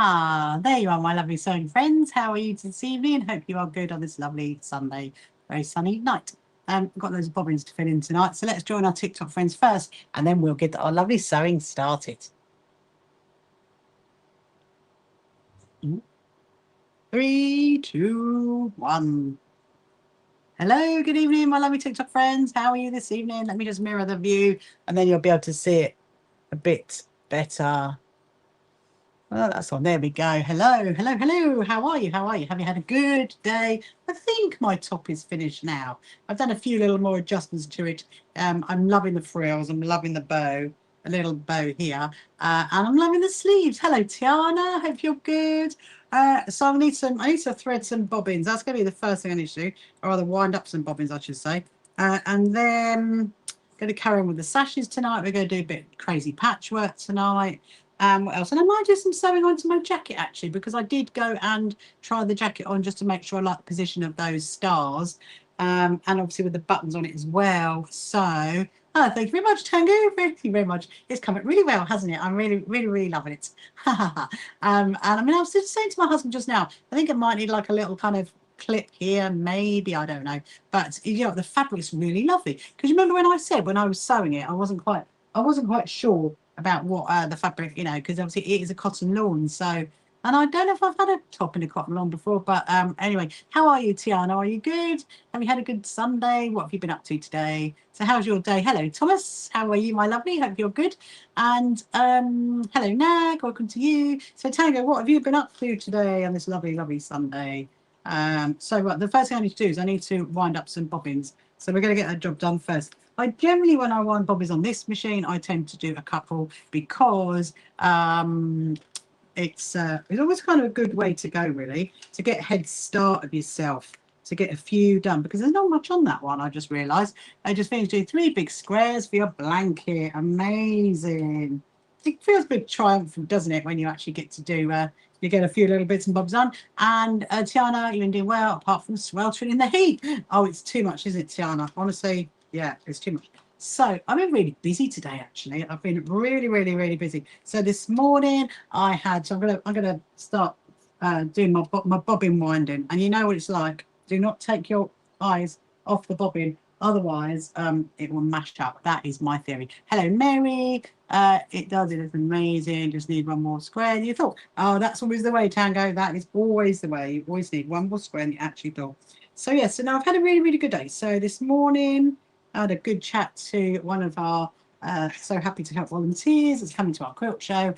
There you are, my lovely sewing friends. How are you this evening? Hope you are good on this lovely Sunday, very sunny night. I've got loads of bobbins to fill in tonight, so let's join our TikTok friends first, and then we'll get our lovely sewing started. 3, 2, 1. Hello, good evening, my lovely TikTok friends. How are you this evening? Let me just mirror the view, and then you'll be able to see it a bit better. Oh, that's on. There we go. Hello, hello, hello. How are you? How are you? Have you had a good day? I think my top is finished now. I've done a few little more adjustments to it. I'm loving the frills. I'm loving the bow, a little bow here. And I'm loving the sleeves. Hello, Tiana. Hope you're good. So I need to thread some bobbins. That's going to be the first thing I need to do, or rather wind up some bobbins, I should say. And then going to carry on with the sashes tonight. We're going to do a bit crazy patchwork tonight. What else? And I might do some sewing onto my jacket actually, because I did go and try the jacket on just to make sure I like the position of those stars, and obviously with the buttons on it as well. So, thank you very much, Tango. Thank you very much. It's come out really well, hasn't it? I'm really, really, really loving it. And I mean, I was just saying to my husband just now, I think it might need like a little kind of clip here, maybe, I don't know. But you know, the fabric's really lovely. Because you remember when I said when I was sewing it, I wasn't quite sure about what the fabric, you know, because obviously it is a cotton lawn. So, and I don't know if I've had a top in a cotton lawn before, but anyway, how are you, Tiana? Are you good? Have you had a good Sunday? What have you been up to today? So how's your day? Hello, Thomas. How are you, my lovely? Hope you're good. And hello, Nag. Welcome to you. So Tango, what have you been up to today on this lovely, lovely Sunday? So the first thing I need to do is I need to wind up some bobbins. So we're going to get that job done first. I generally, when I wind bobbins on this machine, I tend to do a couple because it's always kind of a good way to go, really, to get a head start of yourself, to get a few done, because there's not much on that one, I just realised. I just finished doing 3 big squares for your blanket. Amazing. It feels a bit triumphant, doesn't it, when you actually get to do you get a few little bits and bobs done. And Tiana, you've been doing well, apart from sweltering in the heat. Oh, it's too much, isn't it, Tiana? Honestly, yeah, it's too much. So I've been really busy today, actually. I've been really, really, really busy. So this morning I had, so I'm gonna start doing my bobbin winding. And you know what it's like. Do not take your eyes off the bobbin. Otherwise, it will mash up. That is my theory. Hello, Mary. It is amazing. Just need one more square. And you thought, oh, that's always the way, Tango. That is always the way. You always need one more square, and you actually thought. So yeah, so now I've had a really, really good day. So this morning I had a good chat to one of our so happy to help volunteers that's coming to our quilt show,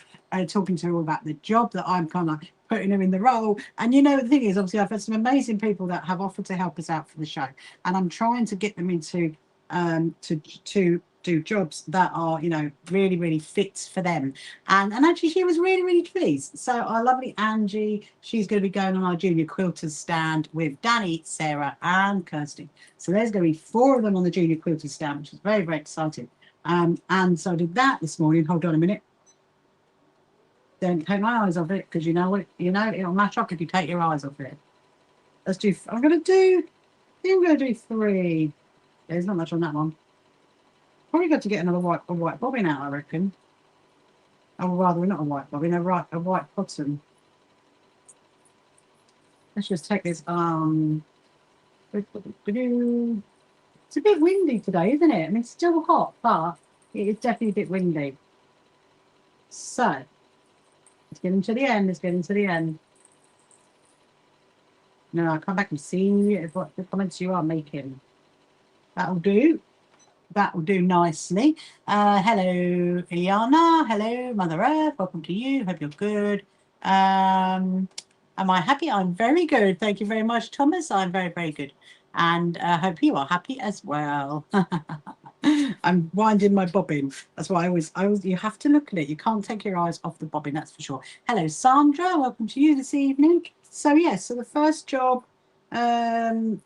talking to her all about the job that I'm kind of putting her in the role. And you know, the thing is, obviously I've had some amazing people that have offered to help us out for the show, and I'm trying to get them into to do jobs that are, you know, really, really fit for them. And actually she was really, really pleased. So our lovely Angie, she's going to be going on our junior quilters stand with Danny, Sarah and Kirsty. So there's going to be 4 of them on the junior quilters stand, which is very, very exciting. And so I did that this morning. Hold on a minute. Don't take my eyes off it, because you know what, you know, it'll mash up if you take your eyes off it. Let's do, I'm going to do 3. There's not much on that one. Probably got to get another white bobbin out, I reckon. Oh, rather, not a white bobbin, a white cotton. Let's just take this. It's a bit windy today, isn't it? I mean, it's still hot, but it is definitely a bit windy. So let's get into the end. Let's get into the end. No, I'll come back and see what the comments you are making. That'll do. That will do nicely. Hello, Ileana. Hello, Mother Earth. Welcome to you. Hope you're good. Am I happy? I'm very good. Thank you very much, Thomas. I'm very, very good. And I hope you are happy as well. I'm winding my bobbin. That's why I always, you have to look at it. You can't take your eyes off the bobbin, that's for sure. Hello, Sandra. Welcome to you this evening. So, yes, so the first job has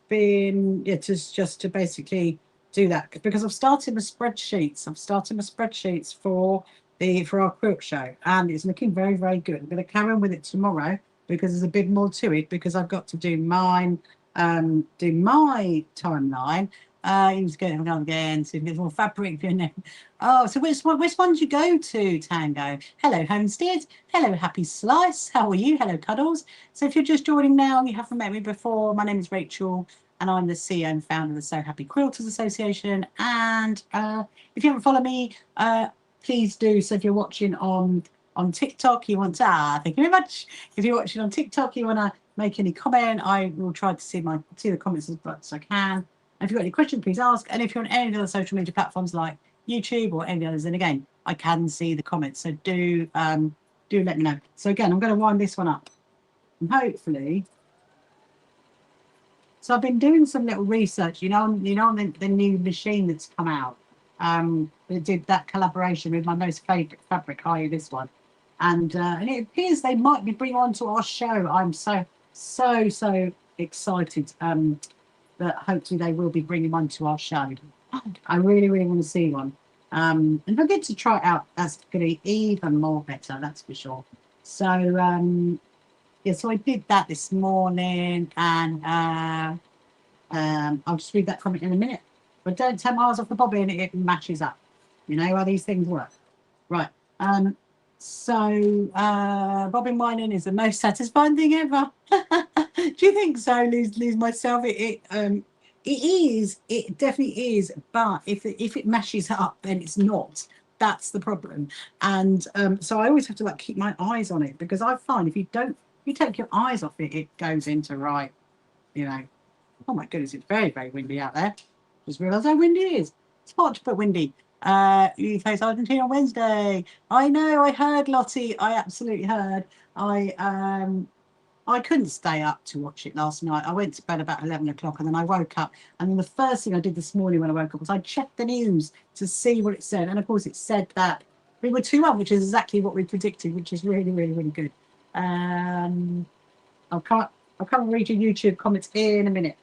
been just to basically do that, because I've started my spreadsheets. For our quilt show, and it's looking very, very good. I'm going to carry on with it tomorrow because there's a bit more to it, because I've got to do mine, do my timeline, You was going again, so you get more fabric for your name. Oh, so which one did you go to, Tango? Hello, Homestead. Hello, Happy Slice. How are you? Hello, Cuddles. So if you're just joining now and you haven't met me before, my name is Rachel, and I'm the CEO and founder of the So Happy Quilters Association. And if you haven't followed me, please do. So if you're watching on TikTok, you want to, thank you very much. If you're watching on TikTok, you want to make any comment, I will try to see the comments as much as I can. And if you've got any questions, please ask. And if you're on any of the other social media platforms like YouTube or any others, then again, I can see the comments. So do let me know. So again, I'm going to wind this one up. And hopefully, so I've been doing some little research, the new machine that's come out. That did that collaboration with my most favourite fabric, i.e. this one. And it appears they might be bringing on to our show. I'm so excited that hopefully they will be bringing one to our show. I really want to see one. And if I get to try it out, that's going to be even more better, that's for sure. So, yeah, so I did that this morning, and I'll just read that comment in a minute. But don't take my eyes off the bobbin, it matches up. You know how these things work. Right. So bobbin winding is the most satisfying thing ever. Do you think so, Lose myself? It is. It definitely is. But if it mashes up, then it's not. That's the problem. And so I always have to keep my eyes on it, because I find if you take your eyes off it, it goes into Oh my goodness, it's very windy out there. Just realised how windy it is. It's hot but windy. You face Argentina on Wednesday. I know, I heard, Lottie. I absolutely heard. I couldn't stay up to watch it last night. I went to bed about 11 o'clock, and then I woke up. And then the first thing I did this morning when I woke up was I checked the news to see what it said. And of course, it said that we were 2-1, which is exactly what we predicted, which is really good. I'll come and read your YouTube comments in a minute.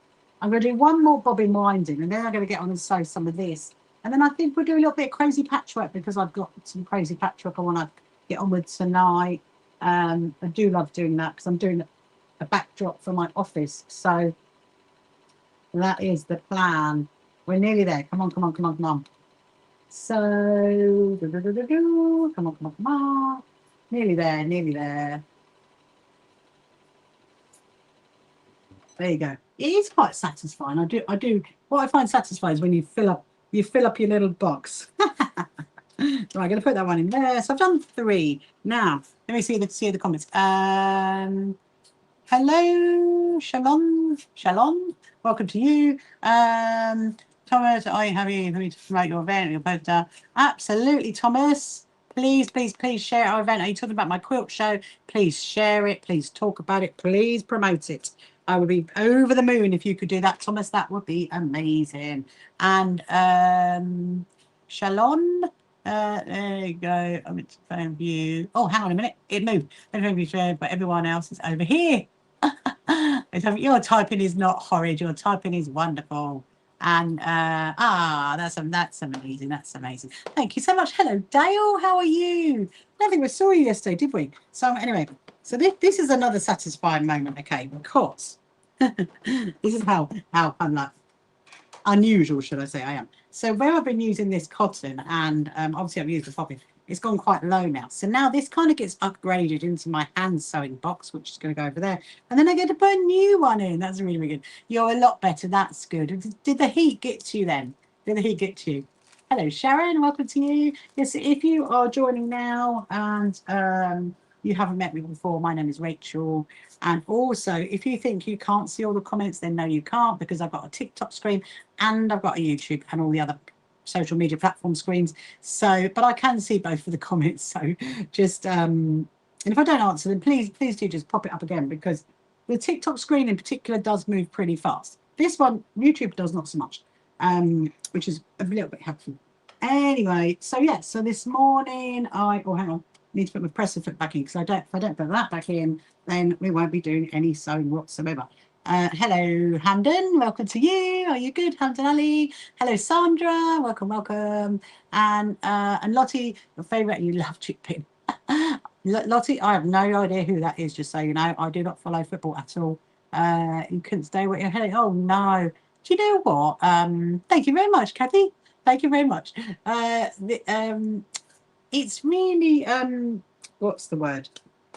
I'm going to do one more bobbin winding, and then I'm going to get on and sew some of this. And then I think we'll do a little bit of crazy patchwork, because I've got some crazy patchwork I want to get on with tonight. I do love doing that, because I'm doing a backdrop for my office. So that is the plan. We're nearly there. Come on. So, come on. Nearly there. There you go. It is quite satisfying. I do. What I find satisfying is when you fill up your little box. Right, I'm going to put that one in there. So I've done 3. Now, let me see the comments. Hello, Shalom. Welcome to you. Thomas, are you happy for me to promote your event, your poster? Absolutely, Thomas. Please share our event. Are you talking about my quilt show? Please share it. Please talk about it. Please promote it. I would be over the moon if you could do that, Thomas. That would be amazing. And Shalom. There you go. I'm at phone view. Oh, hang on a minute. It moved. I don't know if you but everyone else is over here. Your typing is not horrid. Your typing is wonderful. And that's amazing. That's amazing. Thank you so much. Hello, Dale. How are you? I don't think we saw you yesterday, did we? So anyway, so this is another satisfying moment, okay? Because this is how I'm like unusual, should I say? I am. So where I've been using this cotton, and obviously I've used the popping, it's gone quite low now. So now this kind of gets upgraded into my hand sewing box, which is going to go over there. And then I get to put a new one in. That's really good. You're a lot better. That's good. Did the heat get to you then? Did the heat get to you? Hello, Sharon. Welcome to you. Yes, if you are joining now and you haven't met me before, my name is Rachel. And also, if you think you can't see all the comments, then no, you can't, because I've got a TikTok screen and I've got a YouTube and all the other social media platform screens. So, but I can see both of the comments. So just, and if I don't answer them, please do just pop it up again, because the TikTok screen in particular does move pretty fast. This one, YouTube does not so much, which is a little bit helpful. Anyway, so yeah, so this morning hang on, need to put my presser foot back in, because if I don't put that back in, then we won't be doing any sewing whatsoever. Hello, Hamden. Welcome to you. Are you good, Hamden Ali? Hello, Sandra. Welcome. And Lottie, your favourite. You love chickpea. Lottie, I have no idea who that is. Just so you know, I do not follow football at all. You couldn't stay with your head. Oh no, Do you know what? Thank you very much, Kathy. Thank you very much. It's really what's the word?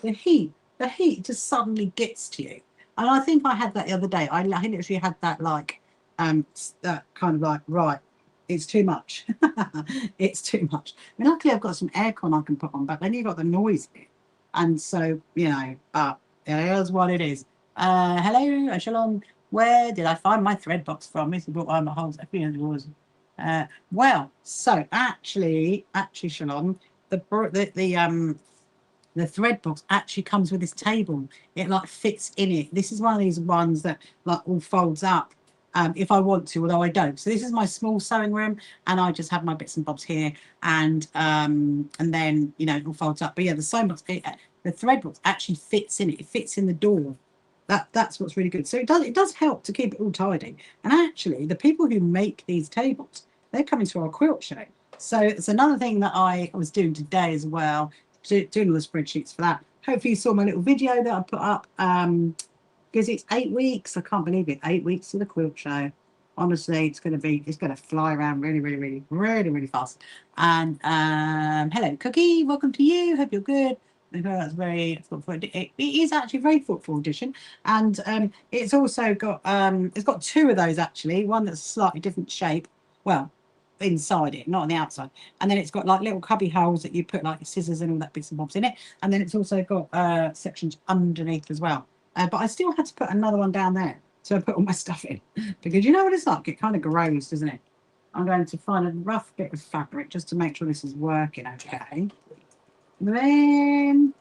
The heat. The heat just suddenly gets to you. And I think I had that the other day. I literally had that like that kind of like, right, it's too much. It's too much. I mean, luckily I've got some aircon I can put on, but then you've got the noise bit. And so, you know, here's what it is. Hello, Shalom. Where did I find my thread box from? This is what I'm at home. Well, so actually, Shalom, the thread box actually comes with this table. It like fits in it. This is one of these ones that like all folds up if I want to, although I don't. So this is my small sewing room, and I just have my bits and bobs here, and then you know it all folds up. But yeah, the sewing box, the thread box actually fits in it. It fits in the door. That's what's really good. So it does help to keep it all tidy. And actually, the people who make these tables, they're coming to our quilt show. So it's another thing that I was doing today as well, doing all the spreadsheets for that. Hopefully you saw my little video that I put up because it's 8 weeks. I can't believe it. 8 weeks to the quilt show. Honestly, it's going to fly around really fast. And hello, Cookie. Welcome to you. Hope you're good. That's very footful. It is actually very footful edition, and it's also got it's got two of those actually. One that's a slightly different shape. Well, inside it, not on the outside. And then it's got like little cubby holes that you put like your scissors and all that bits and bobs in it. And then it's also got sections underneath as well. But I still had to put another one down there. So I put all my stuff in because you know what it's like? It kind of grows, doesn't it? I'm going to find a rough bit of fabric just to make sure this is working okay. Then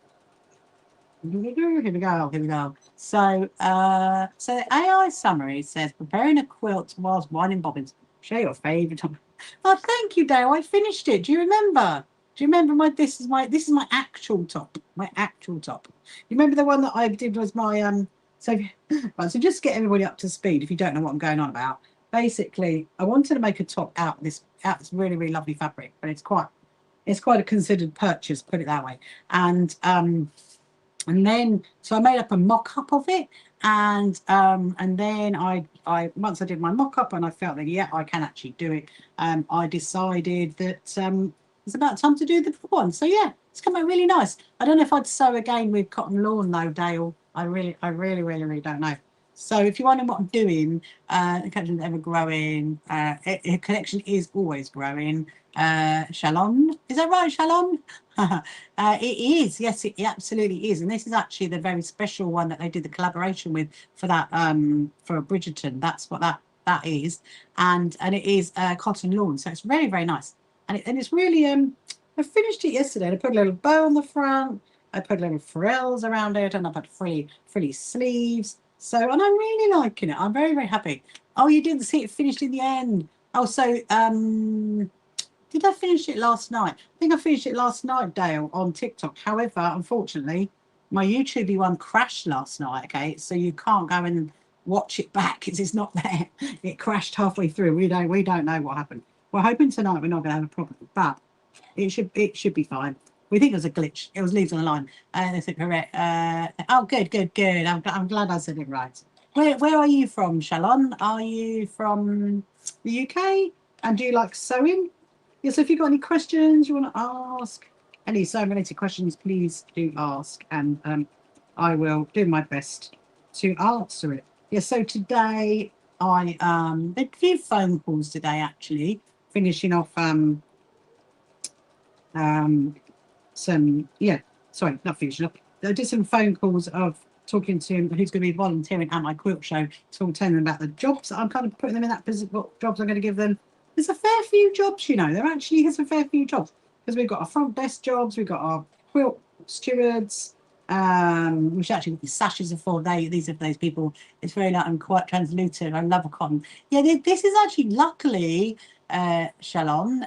here we go. So the AI summary says preparing a quilt whilst winding bobbins. Share your favourite. Oh, thank you, Dale. I finished it. Do you remember? Do you remember this is my actual top. My actual top. You remember the one that I did was my so right, so just get everybody up to speed if you don't know what I'm going on about. Basically, I wanted to make a top out this really lovely fabric, but it's quite a considered purchase, put it that way. And then so I made up a mock-up of it, and then I once I did my mock-up and I felt that yeah I can actually do it, I decided that it's about time to do the one. So yeah, it's come out really nice. I don't know if I'd sew again with cotton lawn though, Dale. I really don't know. So if you're wondering what I'm doing, the collection is ever growing. The collection is always growing. Shalom, is that right, Shalom? It is, yes, it absolutely is. And this is actually the very special one that they did the collaboration with for that for Bridgerton. That's what that is, and it is cotton lawn. So it's very nice, and it's really I finished it yesterday. I put a little bow on the front. I put little frills around it, and I put frilly sleeves. So, and I'm really liking it. I'm very happy. Oh, you didn't see it finished in the end. Oh, so did I finish it last night? I think I finished it last night, Dale, on TikTok. However, unfortunately, my YouTube one crashed last night. Okay, so you can't go and watch it back because it's not there. It crashed halfway through. We don't know what happened. We're hoping tonight we're not going to have a problem, but it should be fine. We think it was a glitch. It was leaves on the line. That's it, correct. Oh, good. I'm glad I said it right. Where are you from, Shalon? Are you from the UK? And do you like sewing? Yes, if you've got any questions you want to ask, any sewing related questions, please do ask, and I will do my best to answer it. Yeah, so today I did a few phone calls today actually, finishing off not finishing up. I did some phone calls of talking to him who's going to be volunteering at my quilt show, telling them about the jobs that I'm kind of putting them in that position, what jobs I'm going to give them. There's a fair few jobs, you know. There actually is a fair few jobs because we've got our front desk jobs, we've got our quilt stewards, which actually the sashes are for. These are for those people. It's very light and quite translucent. I love a cotton. Yeah, this is actually luckily, Shalom.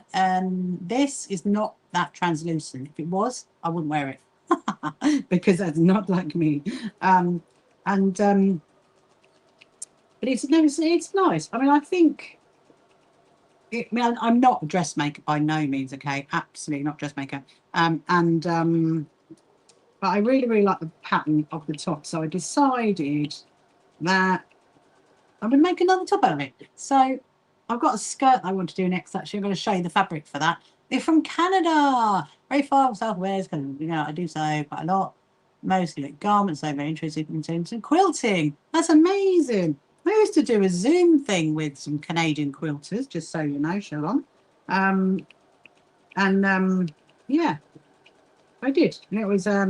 This is not that translucent. If it was, I wouldn't wear it because that's not like me. But it's nice. I mean, I think. I'm not a dressmaker by no means. Okay, absolutely not dressmaker. But I really like the pattern of the top. So I decided that I'm going to make another top out of it. So I've got a skirt I want to do next. Actually, I'm going to show you the fabric for that. They're from Canada, very far southwest, because I do sew quite a lot. Mostly like garments, so very interested in some quilting. That's amazing. I used to do a Zoom thing with some Canadian quilters, just so you know, Shalon. Yeah, I did. And it was, I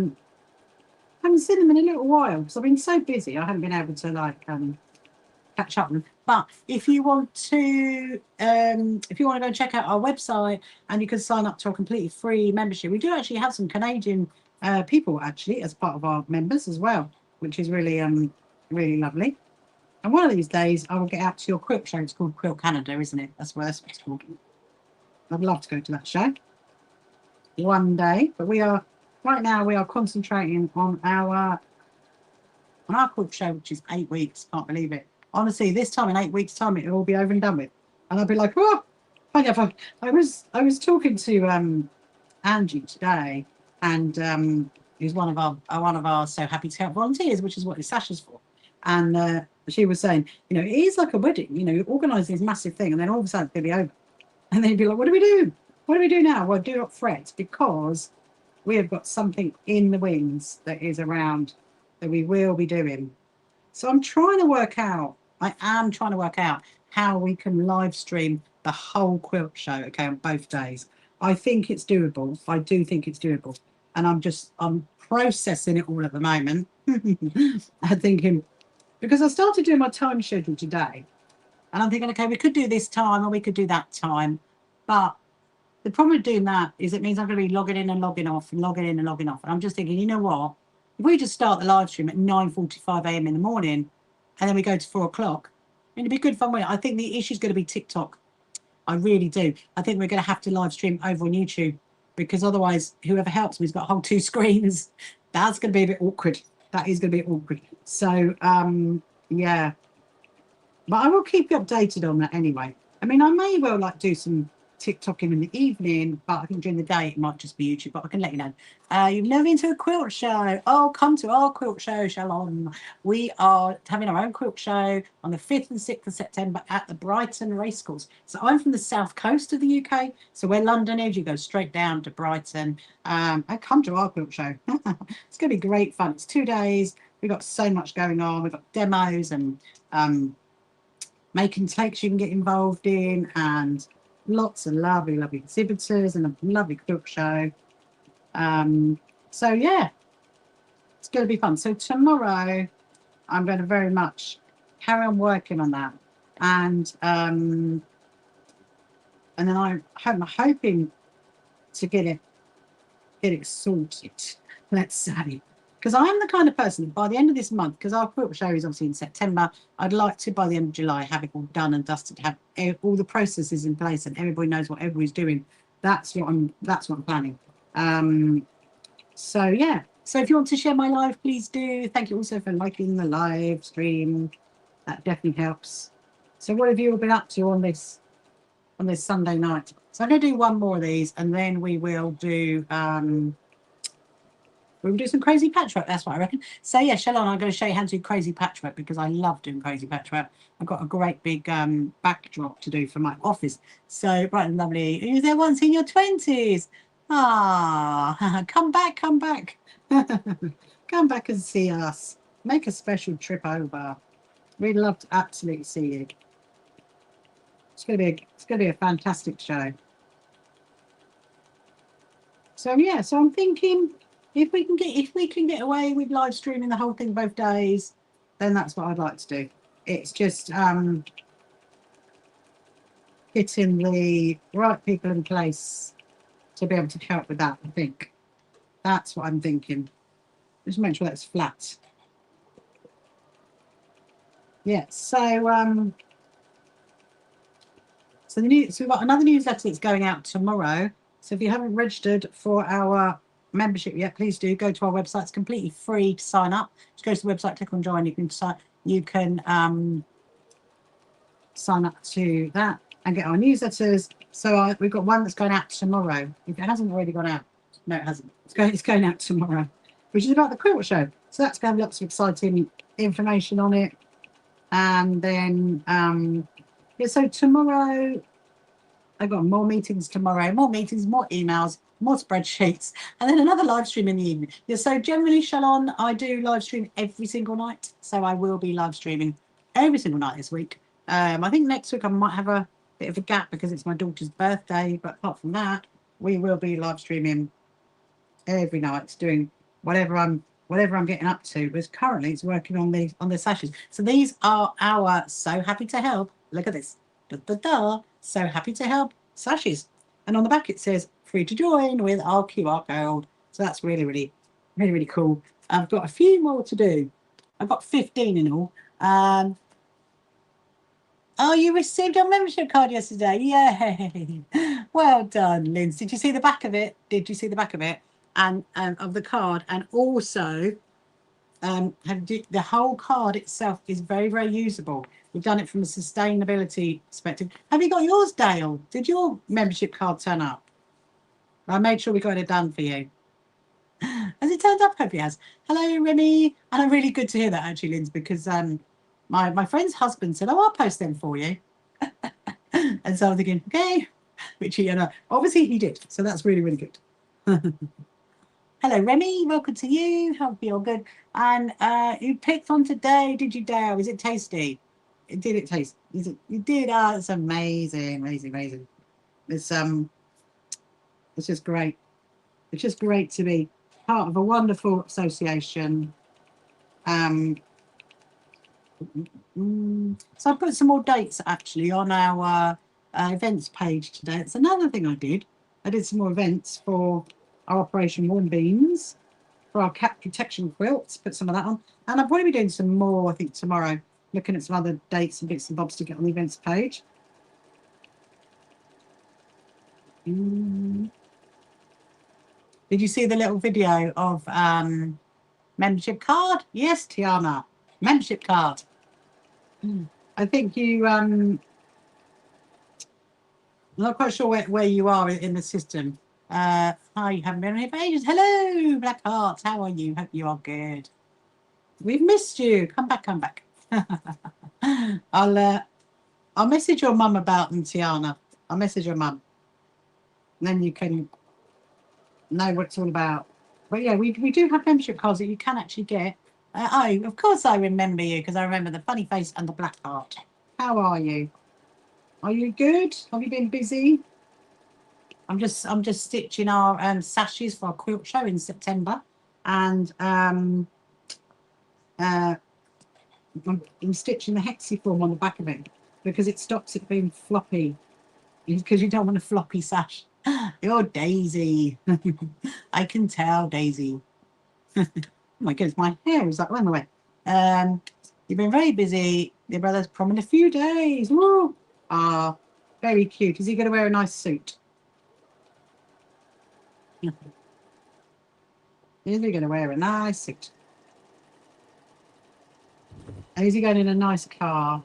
haven't seen them in a little while because I've been so busy. I haven't been able to like catch up with them. But if you want to go and check out our website and you can sign up to a completely free membership, we do actually have some Canadian people actually as part of our members as well, which is really really lovely. And one of these days I will get out to your quilt show. It's called Quilt Canada, isn't it? That's what it's called. I'd love to go to that show one day, but right now we are concentrating on our quilt show, which is 8 weeks. Can't believe it. Honestly, this time in 8 weeks' time, it'll all be over and done with, and I'll be like, oh, I was talking to Angie today, and who's one of our So Happy to Help volunteers, which is what Sasha's for, and she was saying, it is like a wedding. You organise this massive thing, and then all of a sudden it's gonna be over, and then you'd be like, what do we do? What do we do now? Well, do not fret, because we have got something in the wings that is around that we will be doing. So I am trying to work out how we can live stream the whole quilt show, okay, on both days. I think it's doable. I do think it's doable. And I'm processing it all at the moment. I'm thinking, because I started doing my time schedule today, and I'm thinking, okay, we could do this time or we could do that time. But the problem with doing that is it means I'm going to be logging in and logging off and logging in and logging off. And I'm just thinking, you know what? If we just start the live stream at 9:45 a.m. in the morning and then we go to 4 o'clock, it'd be good fun. I think the issue is going to be TikTok. I really do. I think we're going to have to live stream over on YouTube, because otherwise whoever helps me has got to hold 2 screens. That's going to be a bit awkward. That is going to be awkward. So, yeah. But I will keep you updated on that anyway. I mean, I may well like do some TikToking in the evening, but I think during the day it might just be YouTube, but I can let you know. You've never been to a quilt show? Oh, come to our quilt show, Shalom. We are having our own quilt show on the 5th and 6th of September at the Brighton Racecourse. So I'm from the south coast of the UK, so where London is, you go straight down to Brighton and come to our quilt show. It's going to be great fun. It's 2 days. We've got so much going on. We've got demos and making takes you can get involved in, and lots of lovely exhibitors and a lovely quilt show. So yeah, it's going to be fun. So tomorrow I'm going to very much carry on working on that, and then I'm hoping to get it sorted, let's say. Because I'm the kind of person that by the end of this month, because our quilt show is obviously in September, I'd like to, by the end of July, have it all done and dusted, have all the processes in place, and everybody knows what everybody's doing. That's what I'm planning. So yeah. So if you want to share my live, please do. Thank you also for liking the live stream. That definitely helps. So what have you all been up to on this Sunday night? So I'm going to do one more of these, and then we will do some crazy patchwork. That's what I reckon. So yeah, Shalon, I'm going to show you how to do crazy patchwork, because I love doing crazy patchwork. I've got a great big backdrop to do for my office. So bright and lovely. Who's there once in your 20s? Ah, come back. Come back and see us. Make a special trip over. We'd love to absolutely see you. It's going to be a fantastic show. So yeah, so I'm thinking, if we can get away with live streaming the whole thing both days, then that's what I'd like to do. It's just getting the right people in place to be able to help with that. I think that's what I'm thinking. Just make sure that's flat. Yeah. So so we've got another newsletter that's going out tomorrow. So if you haven't registered for our membership yet, please do go to our website. It's completely free to sign up. Just go to the website, click on join. You can sign up to that and get our newsletters. So we've got one that's going out tomorrow. If it hasn't already gone out, no, it hasn't. It's going out tomorrow, which is about the quilt show. So that's going to have lots of exciting information on it, And then, yeah, so tomorrow, I've got more meetings tomorrow, more meetings, more emails, more spreadsheets, and then another live stream in the evening. Yeah, so generally, Shalon, I do live stream every single night. So I will be live streaming every single night this week. I think next week I might have a bit of a gap because it's my daughter's birthday. But apart from that, we will be live streaming every night, doing whatever I'm getting up to. Because currently it's working on the sashes. So these are our So Happy to Help. Look at this. Da, da, da. So Happy to Help sashes. And on the back it says free to join with our QR code. So that's really, really, really, really cool. I've got a few more to do. I've got 15 in all. Oh, you received your membership card yesterday. Yay. Well done, Linz. Did you see the back of it? Did you see the back of it? And of the card? And also, the whole card itself is very, very usable. We've done it from a sustainability perspective. Have you got yours, Dale? Did your membership card turn up? I made sure we got it done for you. Has it turned up? Hope it has. Hello, Remy. And I'm really good to hear that, actually, Linz, because my friend's husband said, oh, I'll post them for you. And so I'm thinking, okay, which obviously he did. So that's really, really good. Hello, Remy. Welcome to you. Hope you're good. And you picked on today, did you, Dale? Is it tasty? Did it taste? Is it? You did. Ah, it's amazing, amazing, amazing. It's just great. It's just great to be part of a wonderful association. So I put some more dates actually on our events page today. It's another thing I did. I did some more events for our Operation Warm Beans, for our cat protection quilts, put some of that on. And I'll probably be doing some more, I think, tomorrow, looking at some other dates and bits and bobs to get on the events page. Did you see the little video of membership card? Yes, Tiana, membership card. I think you, I'm not quite sure where you are in the system. Hi, you haven't been here for ages. Hello, Black Hearts. How are you? Hope you are good. We've missed you. Come back, come back. I'll message your mum about them, Tiana. I'll message your mum. And then you can know what it's all about. But yeah, we do have membership cards that you can actually get. Oh, of course I remember you because I remember the funny face and the black heart. How are you? Are you good? Have you been busy? I'm just stitching our sashes for our quilt show in September, and I'm stitching the hexiform on the back of it because it stops it being floppy. Because you don't want a floppy sash. You're Daisy. I can tell, Daisy. Oh my goodness, my hair is like run away. You've been very busy. Your brother's prom in a few days. Woo! Ah, very cute. Is he going to wear a nice suit? Is he going to wear a nice suit? And is he going in a nice car?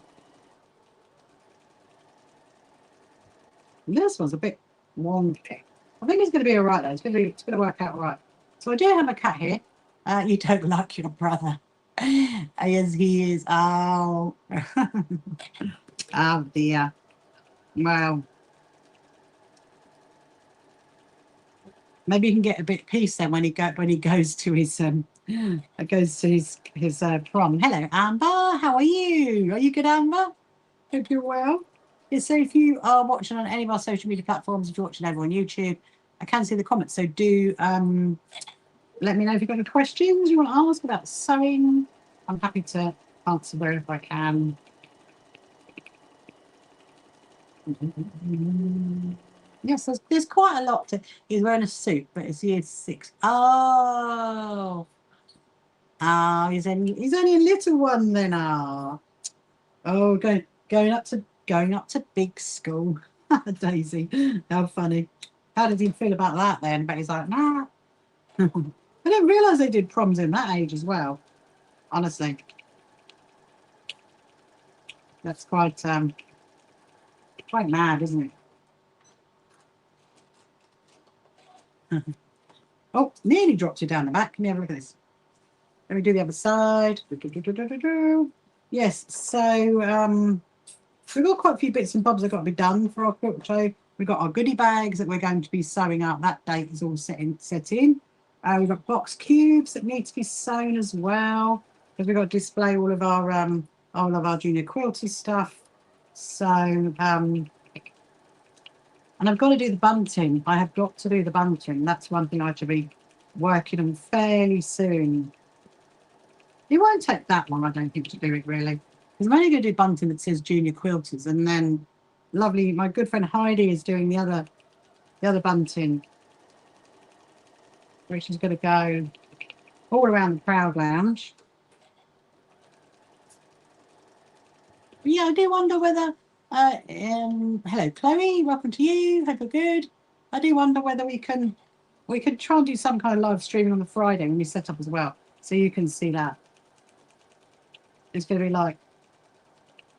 This one's a bit wonky. I think it's going to be all right, though. It's going to work out all right. So I do have a cat here. You don't like your brother. Yes, he is. Oh. Oh, dear. Well, maybe you can get a bit of peace then when he goes to his prom. Hello, Amber. How are you? Are you good, Amber? Hope you're well. Yeah, so if you are watching on any of our social media platforms, if you're watching over on YouTube, I can see the comments. So do let me know if you've got any questions you want to ask about sewing. I'm happy to answer wherever I can. Yes, there's quite a lot to. He's wearing a suit, but it's year 6. Oh, he's only a little one then. Oh, going up to big school. Daisy, how funny. How did he feel about that then? But he's like, nah. I didn't realise they did proms in that age as well. Honestly, that's quite mad, isn't it? Oh, nearly dropped you down the back. Can you have a look at this? Let me do the other side. yes, so we've got quite a few bits and bobs that got to be done for our quilt show. We've got our goodie bags that we're going to be sewing up. That date is all set in. We've got box cubes that need to be sewn as well, because we've got to display all of our junior quilty stuff. So and I've got to do the bunting. I have got to do the bunting. That's one thing I should be working on fairly soon. It won't take that long, I don't think, to do it really. Because I'm only going to do bunting that says junior quilters, and then lovely, my good friend Heidi is doing the other bunting, which is going to go all around the Proud Lounge. But yeah, I do wonder whether. Hello, Chloe. Welcome to you. Hope you're good. I do wonder whether we can try and do some kind of live streaming on the Friday when we set up as well, so you can see that. It's going to be like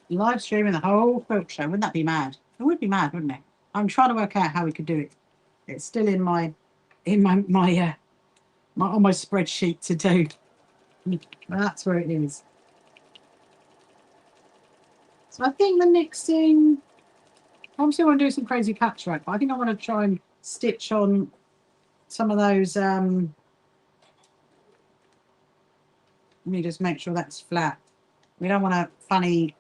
live streaming the whole quilt show. Wouldn't that be mad? It would be mad, wouldn't it? I'm trying to work out how we could do it. It's still in my on my spreadsheet to do. That's where it is. So I think the next thing, obviously I want to do some crazy patchwork, but I think I want to try and stitch on some of those. Let me just make sure that's flat. We don't want a funny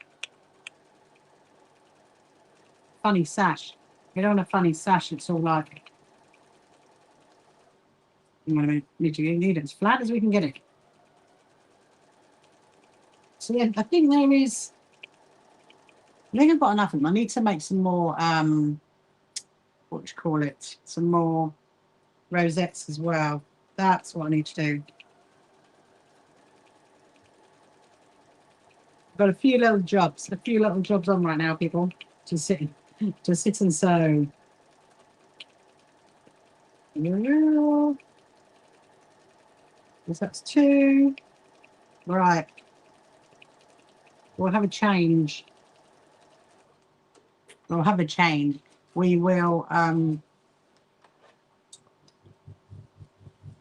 sash. We don't want a funny sash. It's all like, I'm going to need it as flat as we can get it. So yeah, I think there is. I think I've got enough of them. I need to make some more. What do you call it? Some more rosettes as well. That's what I need to do. I've got a few little jobs on right now, people. Just sit and sew. Yeah. That's 2. Right. We'll have a change. We will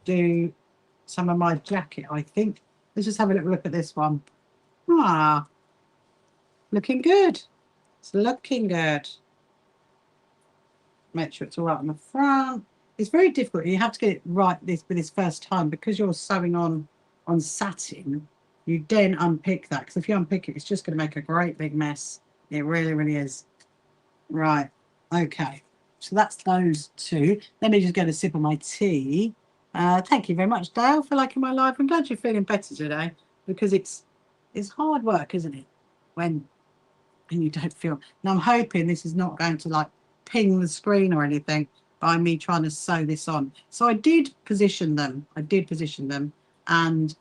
do some of my jacket, I think. Let's just have a little look at this one. Ah, looking good. It's looking good. Make sure it's all right on the front. It's very difficult. You have to get it right with this first time, because you're sewing on satin. You then unpick that, because if you unpick it, it's just going to make a great big mess. It really, really is. Right. Okay. So that's those 2. Let me just get a sip of my tea. Thank you very much, Dale, for liking my live. I'm glad you're feeling better today, because it's hard work, isn't it? When you don't feel. Now I'm hoping this is not going to like ping the screen or anything by me trying to sew this on. So I did position them. And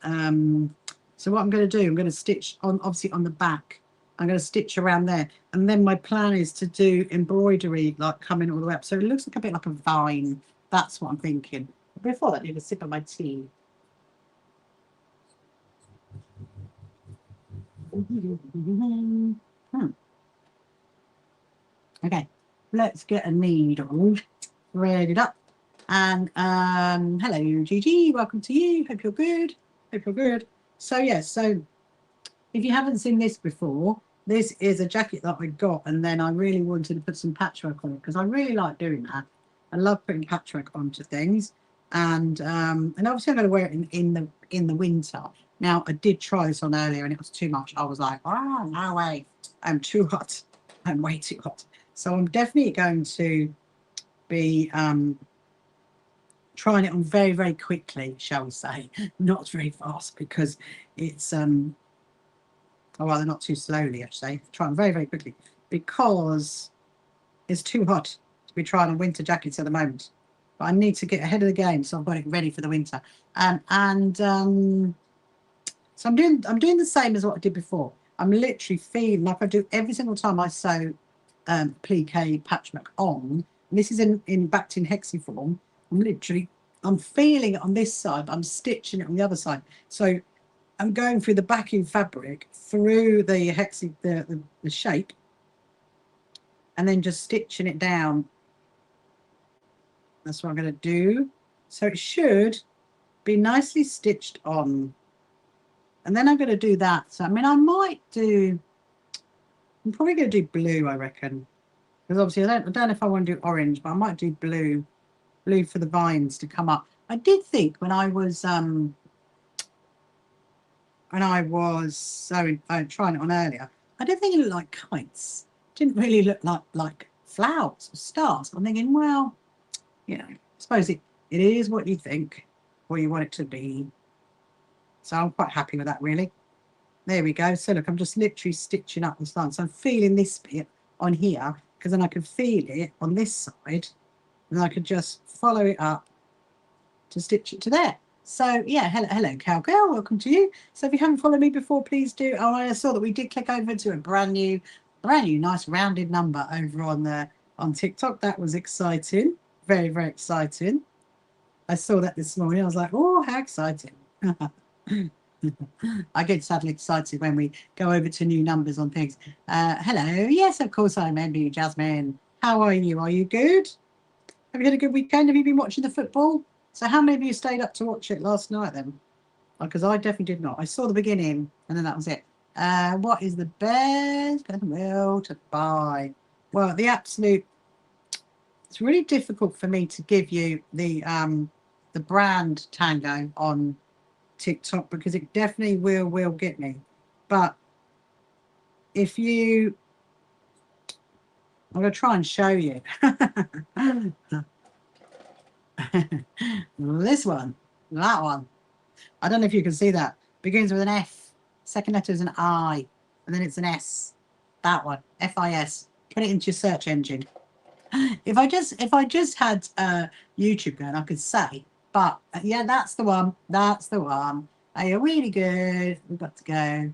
so what I'm going to do, I'm going to stitch on, obviously on the back. I'm going to stitch around there, and then my plan is to do embroidery like coming all the way up, so it looks like a bit like a vine. That's what I'm thinking. Before that, I need a sip of my tea. Okay, let's get a needle threaded up. And hello, Gigi. Welcome to you. Hope you're good. So yes, so if you haven't seen this before, this is a jacket that I got, and then I really wanted to put some patchwork on it, because I really like doing that. I love putting patchwork onto things, and obviously I'm going to wear it in the winter. Now I did try this on earlier, and it was too much. I was like, oh no way, I'm too hot. I'm way too hot. So I'm definitely going to be trying it on very, very quickly, shall we say, not very fast, because it's or rather not too slowly, actually. Try them very, very quickly, because it's too hot to be trying on winter jackets at the moment. But I need to get ahead of the game, so I've got it ready for the winter. So I'm doing the same as what I did before. I'm literally feeling like I do every single time I sew plique patchwork on. And this is backed in hexiform. I'm feeling it on this side, but I'm stitching it on the other side. So I'm going through the backing fabric, through the the shape, and then just stitching it down. That's what I'm going to do. So it should be nicely stitched on. And then I'm going to do that. So, I mean, I'm probably going to do blue, I reckon. Because obviously I don't know if I want to do orange, but I might do blue for the vines to come up. I did think when I was trying it on earlier, I did think it looked like kites. It didn't really look like flowers or stars. I'm thinking, well, you know, I suppose it is what you think, what you want it to be. So I'm quite happy with that, really. There we go. So look, I'm just literally stitching up the side. So I'm feeling this bit on here, because then I can feel it on this side, and I could just follow it up to stitch it to there. So yeah, hello cowgirl, welcome to you. So if you haven't followed me before, please do. Oh, I saw that we did click over to a brand new nice rounded number over on TikTok. That was exciting, very, very exciting. I saw that this morning. I was like, oh, how exciting. I get sadly excited when we go over to new numbers on things. Hello, yes, of course I remember you, Jasmine. How are you? Are you good? Have you had a good weekend? Have you been watching the football? So how many of you stayed up to watch it last night then? Because I definitely did not. I saw the beginning and then that was it. What is the best will to buy? Well, it's really difficult for me to give you the brand Tango on TikTok, because it definitely will get me. But if you, I'm going to try and show you. This one, that one. I don't know if you can see that. Begins with an F. Second letter is an I. And then it's an S. That one. FIS. Put it into your search engine. If I just had YouTube going, I could say. But yeah, that's the one. That's the one. Are you really good? We've got to go.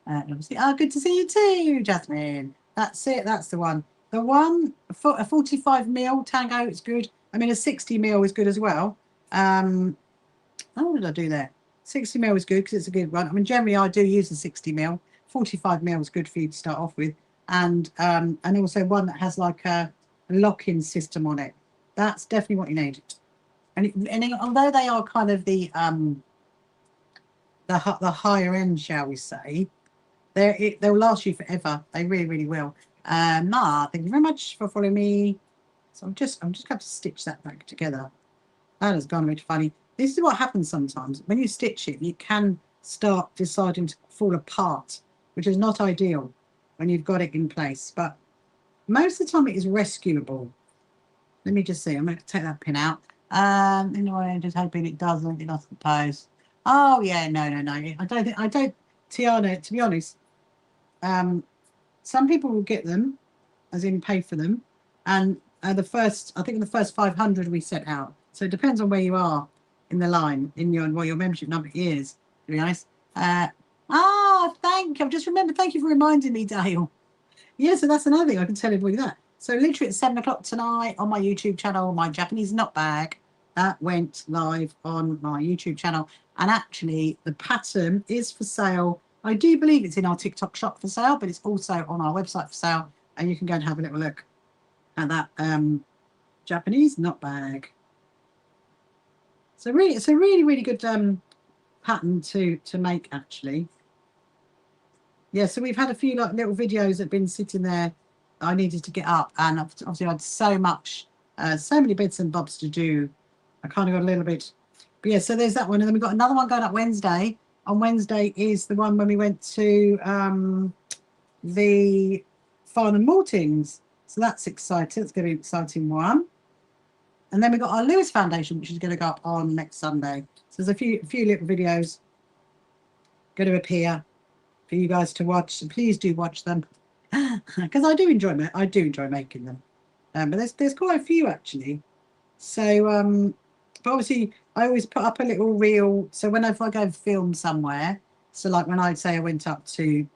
Obviously, good to see you too, Jasmine. That's it. That's the one. The one, a 45mm Tango is good. I mean, a 60mm is good as well. What did I do there? 60mm is good because it's a good one. I mean, generally I do use the 60mm. 45mm is good for you to start off with, and also one that has like a lock-in system on it. That's definitely what you need. And although they are kind of the higher end, shall we say, they'll last you forever. They really, really will. Ma, thank you very much for following me. So I'm just going to stitch that back together. That has gone a bit funny. This is what happens sometimes. When you stitch it, you can start deciding to fall apart, which is not ideal when you've got it in place. But most of the time it is rescuable. Let me just see. I'm going to take that pin out. I'm just hoping it doesn't. It doesn't pose. Oh, yeah. No. Tiana, to be honest, some people will get them, as in pay for them. And I think the first 500 we set out. So it depends on where you are in the line, what your membership number is, to be honest. Thank you. I've just remembered. Thank you for reminding me, Dale. Yeah, so that's another thing. I can tell everybody that. So literally at 7 o'clock tonight on my YouTube channel, my Japanese knot bag, that went live on my YouTube channel. And actually, the pattern is for sale. I do believe it's in our TikTok shop for sale, but it's also on our website for sale. And you can go and have a little look at that Japanese knot bag. So really, it's a really, really good pattern to make, actually. Yeah, so we've had a few little videos that have been sitting there I needed to get up, and obviously I had so many bits and bobs to do. I kind of got a little bit, but yeah, so there's that one. And then we've got another one going up Wednesday. On Wednesday is the one when we went to the Farn and Maltings. So that's exciting. It's going to be an exciting one. And then we've got our Lewis Foundation, which is going to go up on next Sunday. So there's a few little videos going to appear for you guys to watch. So please do watch them, because I do enjoy making them. But there's quite a few, actually. So but obviously I always put up a little reel. So whenever I go and film somewhere, so like when I say I went up to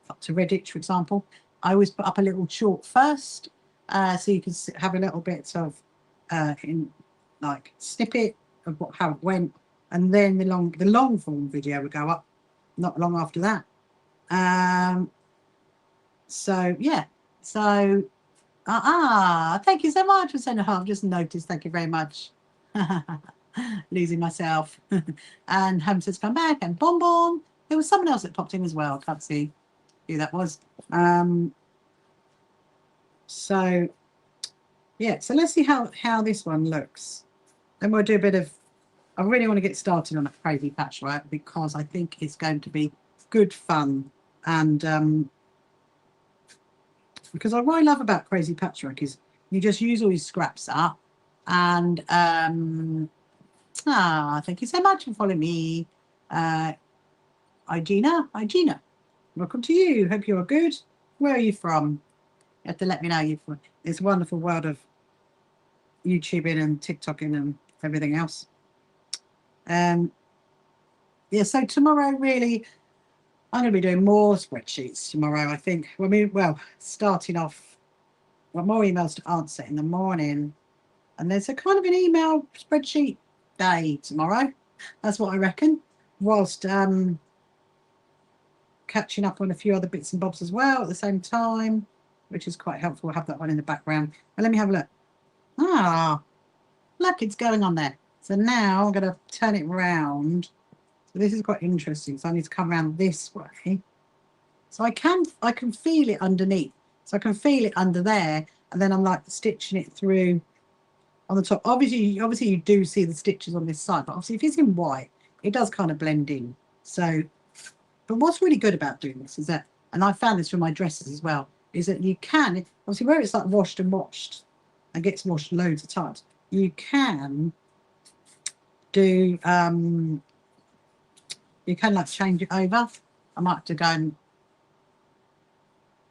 Redditch, for example, I always put up a little short first, so you can have a little bit of in like snippet of how it went, and then the long form video would go up not long after that. So yeah, so thank you so much for sending. I've just noticed. Thank you very much. Losing myself. And Home says come back, and Bon Bon. There was someone else that popped in as well. I can't see who that was. So yeah, so let's see how this one looks. Then we'll do a bit of, I really want to get started on a crazy patchwork because I think it's going to be good fun. And because what I love about crazy patchwork is you just use all these scraps up. And thank you so much for following me. Igina, welcome to you. Hope you're good. Where are you from? You have to let me know. You've this wonderful world of YouTubing and TikToking and everything else. Yeah, so tomorrow really I'm going to be doing more spreadsheets tomorrow, I think. Well, starting off, more emails to answer in the morning, and there's a kind of an email spreadsheet day tomorrow. That's what I reckon. Whilst catching up on a few other bits and bobs as well at the same time, which is quite helpful. I'll have that one in the background. But let me have a look. Look, it's going on there. So now I'm going to turn it round. So this is quite interesting. So I need to come around this way. So I can feel it underneath. So I can feel it under there, and then I'm like stitching it through on the top. Obviously you do see the stitches on this side, but obviously if it's in white, it does kind of blend in. So, but what's really good about doing this is that, and I found this from my dresses as well, is that you can, obviously where it's like washed and gets washed loads of times, you can do, you can like change it over. I might have to go and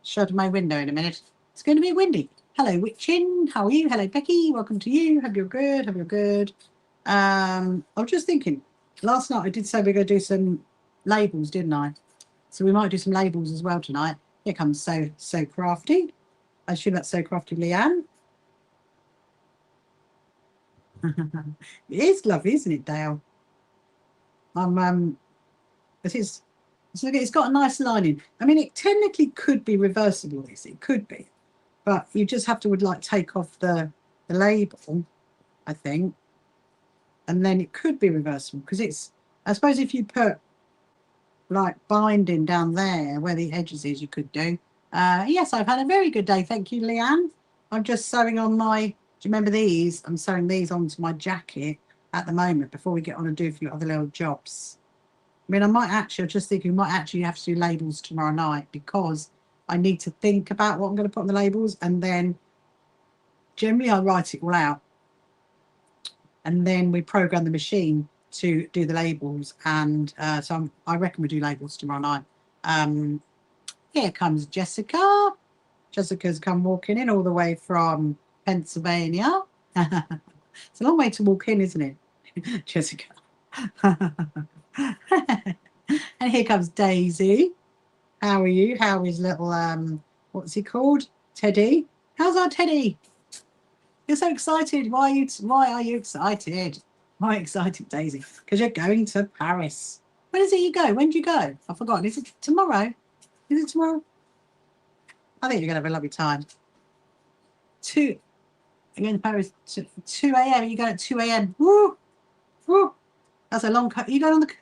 shut my window in a minute. It's going to be windy. Hello, Witchin. How are you? Hello, Becky. Welcome to you. Hope you're good. Hope you're good. I was just thinking, last night I did say we're going to do some labels, didn't I? So we might do some labels as well tonight. Here comes So Crafty. I assume that's So Crafty Leanne. It is lovely, isn't it, Dale? It's got a nice lining. I mean, it technically could be reversible. It could be, but you just have to take off the label, I think, and then it could be reversible because it's. I suppose if you put like binding down there where the edges is, you could do. Yes, I've had a very good day. Thank you, Leanne. I'm just sewing on my. Do you remember these? I'm sewing these onto my jacket at the moment before we get on and do a few other little jobs. I mean, I'm just thinking we might actually have to do labels tomorrow night because I need to think about what I'm going to put on the labels, and then generally I write it all out, and then we program the machine to do the labels, and so I reckon we do labels tomorrow night. Here comes Jessica. Jessica's come walking in all the way from Pennsylvania. It's a long way to walk in, isn't it, Jessica? And here comes Daisy. How are you? How is little what's he called? Teddy. How's our Teddy? You're so excited. Why are you excited? Why are you excited, Daisy? Because you're going to Paris. When is it you go? When do you go? I've forgotten. Is it tomorrow? Is it tomorrow? I think you're going to have a lovely time. You're going to Paris 2 a.m. You go at 2 a.m. Woo! Woo! That's a long coach. You go on the.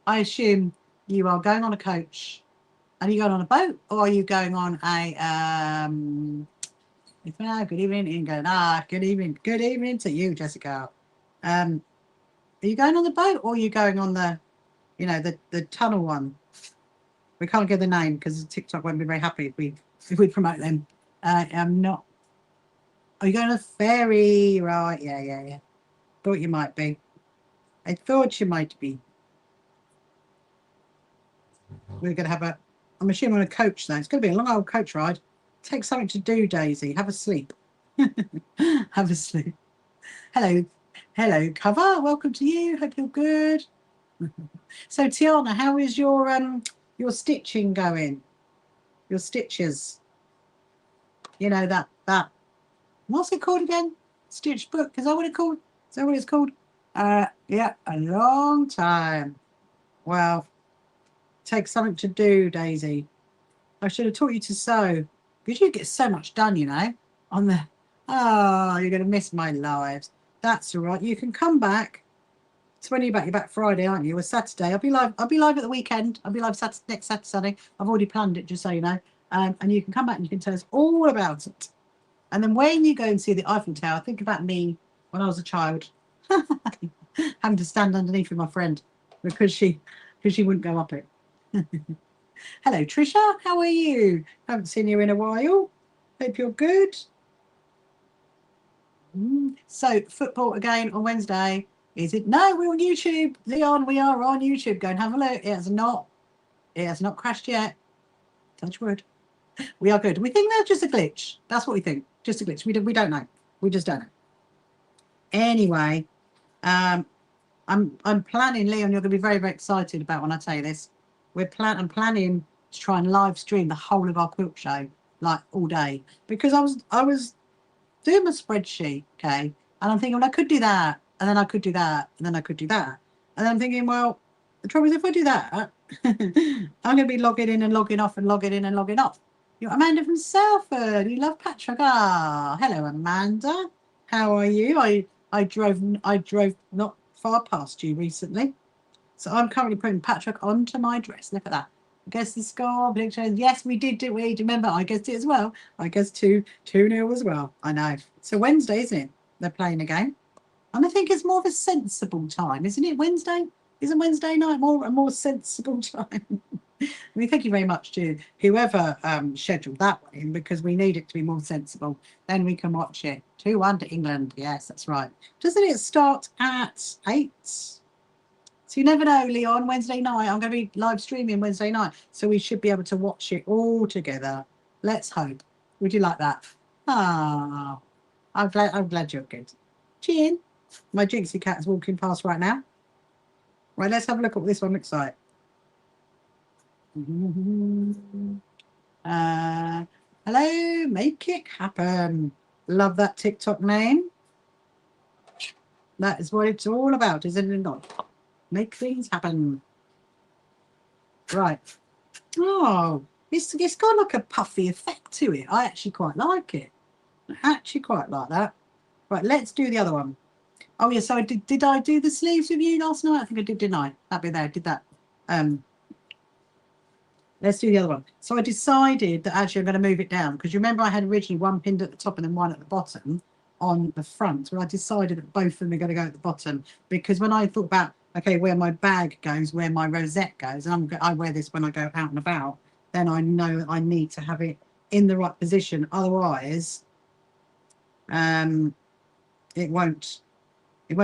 I assume you are going on a coach. Are you going on a boat, or are you going on a good evening, England. Good evening. Good evening to you, Jessica. Are you going on the boat, or are you going on the, the tunnel one? We can't give the name because TikTok won't be very happy if we promote them. I'm not. Are you going on a ferry? Right? Yeah. Thought you might be. I thought you might be. We're going to have I'm assuming on a coach though. It's going to be a long old coach ride. Take something to do, Daisy. Have a sleep. Have a sleep. Hello, Cover. Welcome to you. Hope you're good. So, Tiana, how is your stitching going? Your stitches. That. What's it called again? Stitch book. Is that what it's called? Is that what it's called? Yeah, a long time. Well, take something to do, Daisy. I should have taught you to sew because you get so much done, on the. Oh, you're going to miss my lives. That's all right. You can come back. So when you're back Friday, aren't you? Or Saturday. I'll be live at the weekend. I'll be live next Saturday, Sunday. I've already planned it, just so you know. And you can come back and you can tell us all about it. And then when you go and see the Eiffel Tower, think about me when I was a child, having to stand underneath with my friend because she wouldn't go up it. Hello, Trisha. How are you? Haven't seen you in a while. Hope you're good. So football again on Wednesday. Is it? No, we're on YouTube. Leon, we are on YouTube. Go and have a look. It has not crashed yet. Touch wood. We are good. We think that's just a glitch. That's what we think. Just a glitch. We don't know. We just don't know. Anyway, I'm planning, Leon, you're going to be very, very excited about when I tell you this. I'm planning to try and live stream the whole of our quilt show, like all day, because I was doing my spreadsheet, okay, and I'm thinking, well, I could do that, and then I could do that, and then I could do that, and then I'm thinking, well, the trouble is if I do that, I'm going to be logging in and logging off and logging in and logging off. You're Amanda from Salford. You love Patchwork. Ah, hello, Amanda. How are you? I drove not far past you recently. So I'm currently putting Patchwork onto my dress. Look at that. Guess the score prediction. Yes, we did. Remember, I guessed it as well. I guessed 2-0 as well. I know. So Wednesday, isn't it? They're playing a game. And I think it's more of a sensible time, isn't it? Wednesday? Isn't Wednesday night a more sensible time? I mean, thank you very much to whoever scheduled that one in, because we need it to be more sensible. Then we can watch it. 2-1 to England. Yes, that's right. Doesn't it start at 8? So you never know, Leon. Wednesday night, I'm going to be live streaming Wednesday night. So we should be able to watch it all together. Let's hope. Would you like that? Ah, I'm glad you're good. Chin. My Jinxie cat is walking past right now. Right, let's have a look at what this one looks like. Hello, make it happen. Love that TikTok name. That is what it's all about, isn't it not? Make things happen. Right. Oh, it's got like a puffy effect to it. I actually quite like it. I actually quite like that. Right, let's do the other one. Oh yeah, so did I do the sleeves with you last night? I think I did, didn't I? That'd be there. I did that. Let's do the other one. So I decided that actually I'm going to move it down, because you remember I had originally one pinned at the top and then one at the bottom on the front. Well, I decided that both of them are going to go at the bottom, because when I thought about, okay, where my bag goes, where my rosette goes, and I wear this when I go out and about, then I know I need to have it in the right position. Otherwise, it won't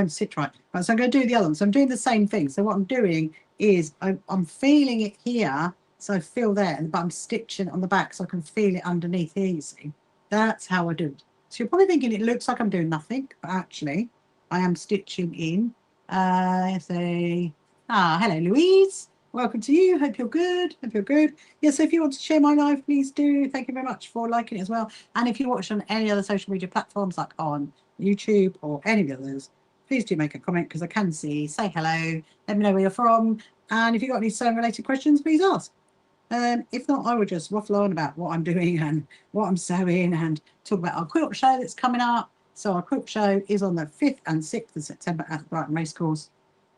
sit right. Right, so I'm going to do the other one. So I'm doing the same thing. So what I'm doing is I'm feeling it here. So I feel there, but I'm stitching on the back so I can feel it underneath here, you see. That's how I do it. So you're probably thinking it looks like I'm doing nothing, but actually I am stitching in. Hello, Louise. Welcome to you. Hope you're good. Hope you're good. Yes, so if you want to share my live, please do. Thank you very much for liking it as well. And if you watch on any other social media platforms, like on YouTube or any of the others, please do make a comment, because I can see. Say hello. Let me know where you're from. And if you've got any sewing related questions, please ask. If not, I would just waffle on about what I'm doing and what I'm sewing, and talk about our quilt show that's coming up. So our quilt show is on the 5th and 6th of September at the Brighton Racecourse.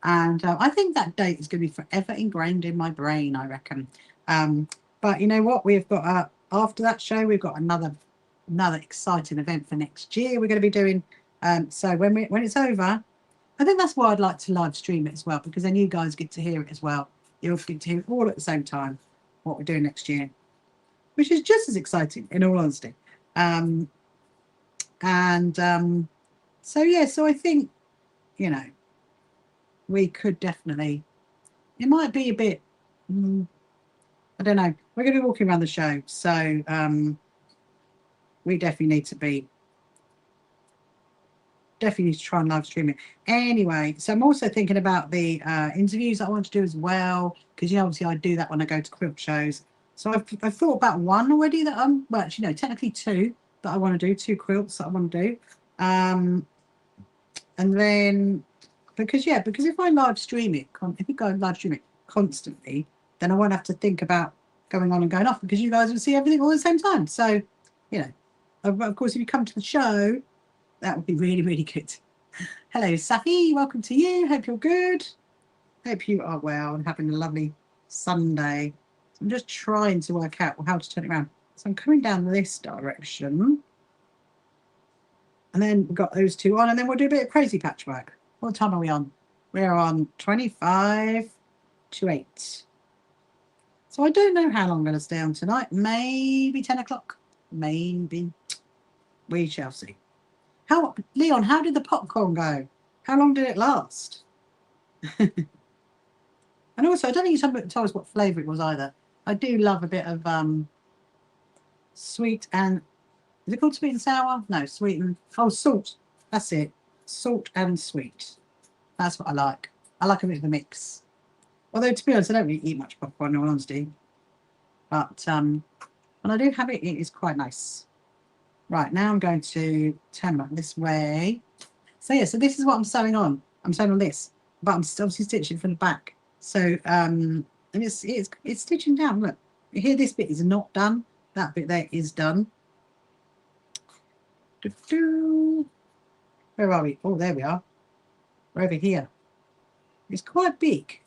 And I think that date is going to be forever ingrained in my brain, I reckon. But you know what? We've got, after that show, we've got another exciting event for next year we're going to be doing. So when it's over, I think that's why I'd like to live stream it as well, because then you guys get to hear it as well. You'll get to hear it all at the same time, what we're doing next year, which is just as exciting, in all honesty. So yeah, so I think, you know, we could definitely, it might be a bit, I don't know, we're going to be walking around the show, so we definitely need to try and live stream it. Anyway, so I'm also thinking about the interviews I want to do as well, because, you know, obviously I do that when I go to quilt shows. So I've thought about one already that well, actually, no, technically 2 that I want to do, 2 quilts that I want to do. And then, because if I live stream it, if you go live stream it constantly, then I won't have to think about going on and going off, because you guys will see everything all at the same time. So, you know, of course, if you come to the show, that would be really, really good. Hello, Safi. Welcome to you. Hope you're good. Hope you are well and having a lovely Sunday. So I'm just trying to work out how to turn it around. So I'm coming down this direction. And then we've got those two on, and then we'll do a bit of crazy patchwork. What time are we on? We're on 25 to 8. So I don't know how long I'm going to stay on tonight. Maybe 10 o'clock. Maybe. We shall see. Leon, how did the popcorn go? How long did it last? And also, I don't think you told us what flavour it was either. I do love a bit of sweet and... Is it called sweet and sour? No, sweet and... Oh, salt. That's it. Salt and sweet. That's what I like. I like a bit of a mix. Although, to be honest, I don't really eat much popcorn, in all honesty. But when I do have it, it is quite nice. Right, now I'm going to turn it this way. So yeah, so this is what I'm sewing on. I'm sewing on this, but I'm still obviously stitching from the back. So and it's stitching down. Look, you hear this bit is not done. That bit there is done. Where are we? Oh, there we are. We're over here. It's quite big.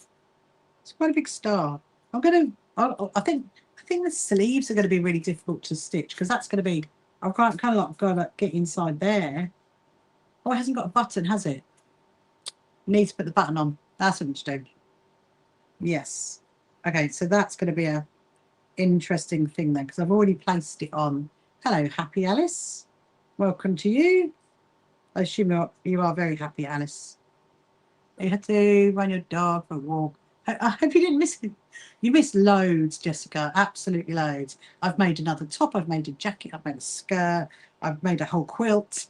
It's quite a big star. I think the sleeves are going to be really difficult to stitch because that's going to be. I've kind of like got to get inside there. Oh, it hasn't got a button, has it? Need to put the button on. That's what to do. Yes. Okay, so that's going to be a interesting thing then because I've already placed it on. Hello, happy Alice. Welcome to you. I assume you are very happy, Alice. You had to run your dog for a walk. I hope you didn't miss it. You missed loads, Jessica. Absolutely loads. I've made another top. I've made a jacket. I've made a skirt. I've made a whole quilt.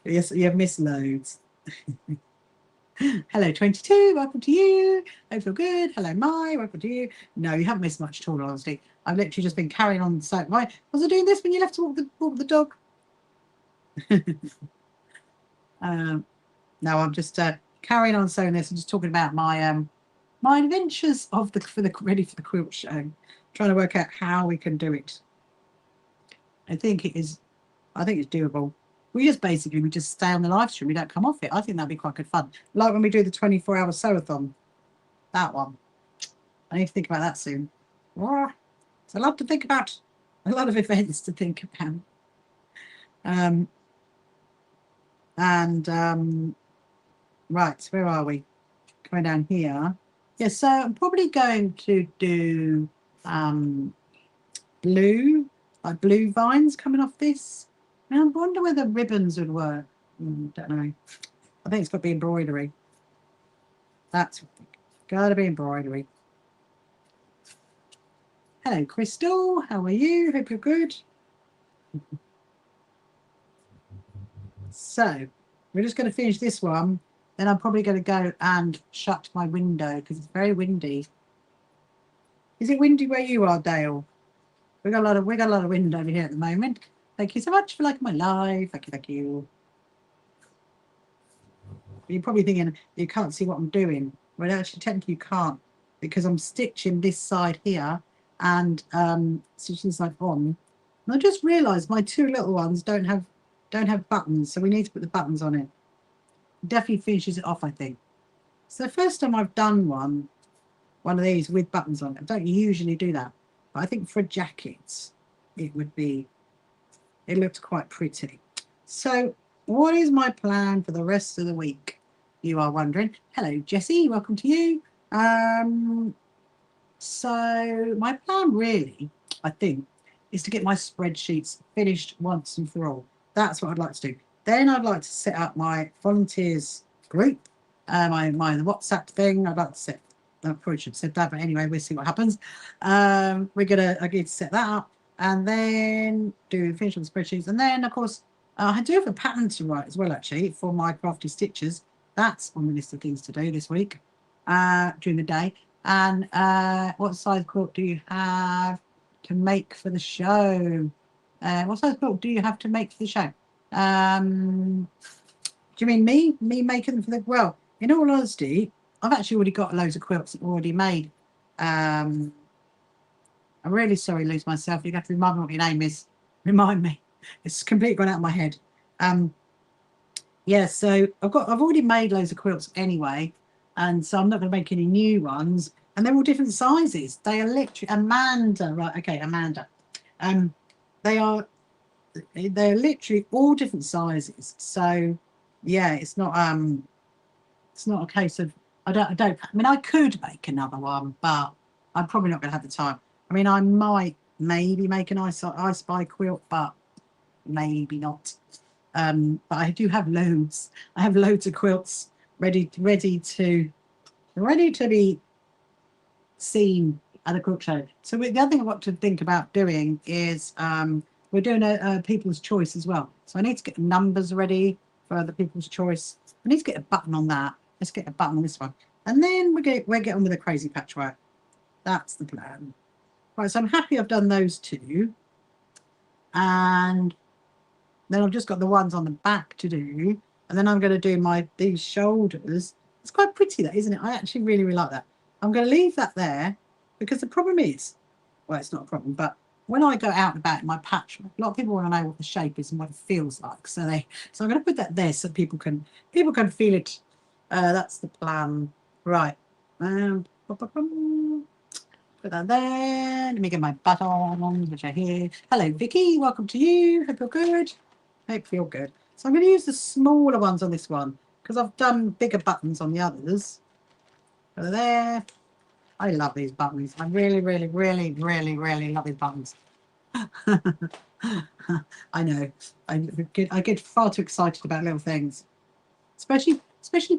Yes, you've missed loads. Hello, 22. Welcome to you. Hope you're good. Hello, Mai. Welcome to you. No, you haven't missed much at all, honestly. I've literally just been carrying on. So, why was I doing this when you left to walk the dog? No, I'm just carrying on sewing this and just talking about my my adventures of ready for the quilt show. Trying to work out how we can do it. I think it's doable. We just stay on the live stream. We don't come off it. I think that'd be quite good fun. Like when we do the 24-hour sewathon. That one. I need to think about that soon. It's a lot to think about. A lot of events to think about. Right, where are we? Coming down here. Yeah, so I'm probably going to do blue vines coming off this. I wonder whether ribbons would work. Don't know. I think it's got to be embroidery. That's got to be embroidery. Hello, Crystal. How are you? Hope you're good. So we're just going to finish this one. Then I'm probably going to go and shut my window because it's very windy. Is it windy where you are, Dale? We got a lot of wind over here at the moment. Thank you so much for liking my live. Thank you. You're probably thinking you can't see what I'm doing. Well, actually, technically you can't because I'm stitching this side here and stitching this side on. And I just realised my two little ones don't have buttons, so we need to put the buttons on it. Definitely finishes it off, I think. So the first time I've done one of these with buttons on it. I don't usually do that, but I think for a jacket it looked quite pretty. So what is my plan for the rest of the week, you are wondering? Hello, Jessie, welcome to you. So my plan really, I think, is to get my spreadsheets finished once and for all. That's what I'd like to do. Then I'd like to set up my volunteers group, my WhatsApp thing. I'd like to set. I probably should have said that, but anyway, we'll see what happens. I need to set that up and then finish on the spreadsheets. And then, of course, I do have a pattern to write as well, actually, for my crafty stitches. That's on the list of things to do this week during the day. And what size quilt do you have to make for the show? What size quilt do you have to make for the show? Do you mean me making them for the... Well, in all honesty, I've actually already got loads of quilts already made. I'm really sorry, lose myself. You have to remind me what your name is. Remind me. It's completely gone out of my head. Yeah, so I've already made loads of quilts anyway, and so I'm not going to make any new ones. And they're all different sizes. They are literally Amanda, right? Okay, Amanda. They are they're literally all different sizes. So yeah, it's not a case of I mean I could make another one, but I'm probably not going to have the time. I mean I might maybe make an I Spy quilt, but maybe not. But I do have loads. I have loads of quilts ready to be seen at a quilt show. So the other thing I've got to think about doing is we're doing a people's choice as well. So I need to get the numbers ready for the people's choice. I need to get a button on that. Let's get a button on this one, and then we'll get on with the crazy patchwork. That's the plan. Right, so I'm happy I've done those two, and then I've just got the ones on the back to do, and then I'm going to do these shoulders. It's quite pretty, that, isn't it? I actually really, really like that. I'm going to leave that there because the problem is, well, it's not a problem, but when I go out and about in my patchwork, a lot of people want to know what the shape is and what it feels like. So I'm going to put that there so people can feel it. That's the plan. Right. Put that there. Let me get my buttons, which are here. Hello, Vicky. Welcome to you. Hope you're good. Hope you're good. So I'm going to use the smaller ones on this one because I've done bigger buttons on the others. So there. I love these buttons. I really, really, really, really, really love these buttons. I know. I get far too excited about little things, especially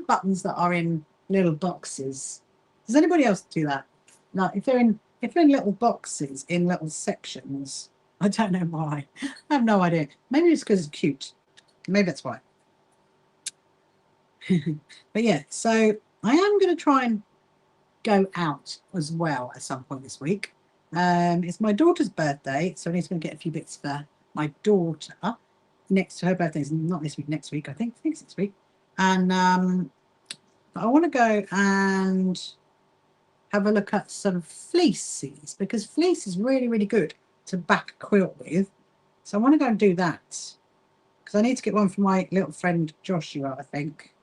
buttons that are in little boxes. Does anybody else do that? No, if they're in little boxes in little sections, I don't know why. I have no idea. Maybe it's because it's cute. Maybe that's why. But yeah, so I am going to try and go out as well at some point this week. It's my daughter's birthday, so I need to go and get a few bits for my daughter next to her birthday. It's not this week, next week, I think it's this week. And I want to go and have a look at some fleeces because fleece is really, really good to back a quilt with. So I want to go and do that because I need to get one for my little friend Joshua, I think,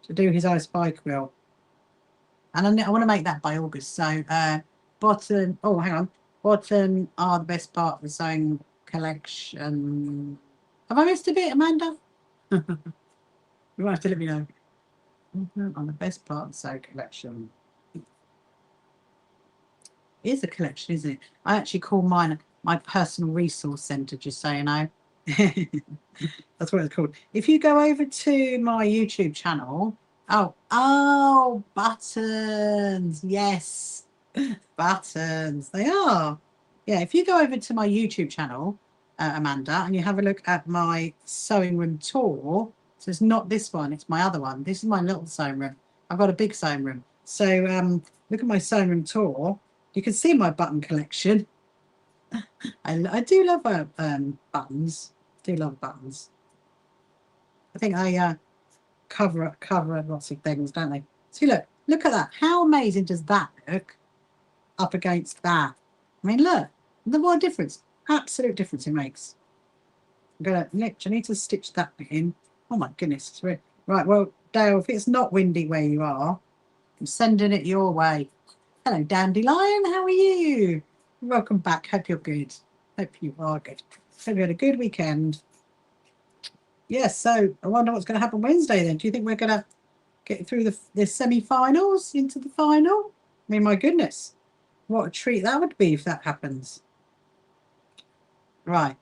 to do his I Spy quilt. And I want to make that by August. So bottom are the best part of the sewing collection. Have I missed a bit, Amanda? You might have to let me know. On the best part of the sewing collection. It is a collection, isn't it? I actually call mine my personal resource centre, just so you know. That's what it's called. If you go over to my YouTube channel, oh, buttons, yes, buttons, they are. Yeah, if you go over to my YouTube channel, Amanda, and you have a look at my sewing room tour, so it's not this one, it's my other one. This is my little sewing room. I've got a big sewing room. So look at my sewing room tour. You can see my button collection. I do love buttons. I do love buttons. I think they cover lots of things, don't they? See, look at that. How amazing does that look up against that? I mean, look, what a difference. Absolute difference it makes. I'm gonna I need to stitch that bit in. Oh my goodness, it's really... Right, well, Dale, if it's not windy where you are, I'm sending it your way. Hello, Dandelion. How are you? Welcome back. Hope you're good. Hope you are good. Hope you had a good weekend. Yes, so I wonder what's going to happen Wednesday then. Do you think we're going to get through the semi-finals into the final? I mean, my goodness, what a treat that would be if that happens. Right.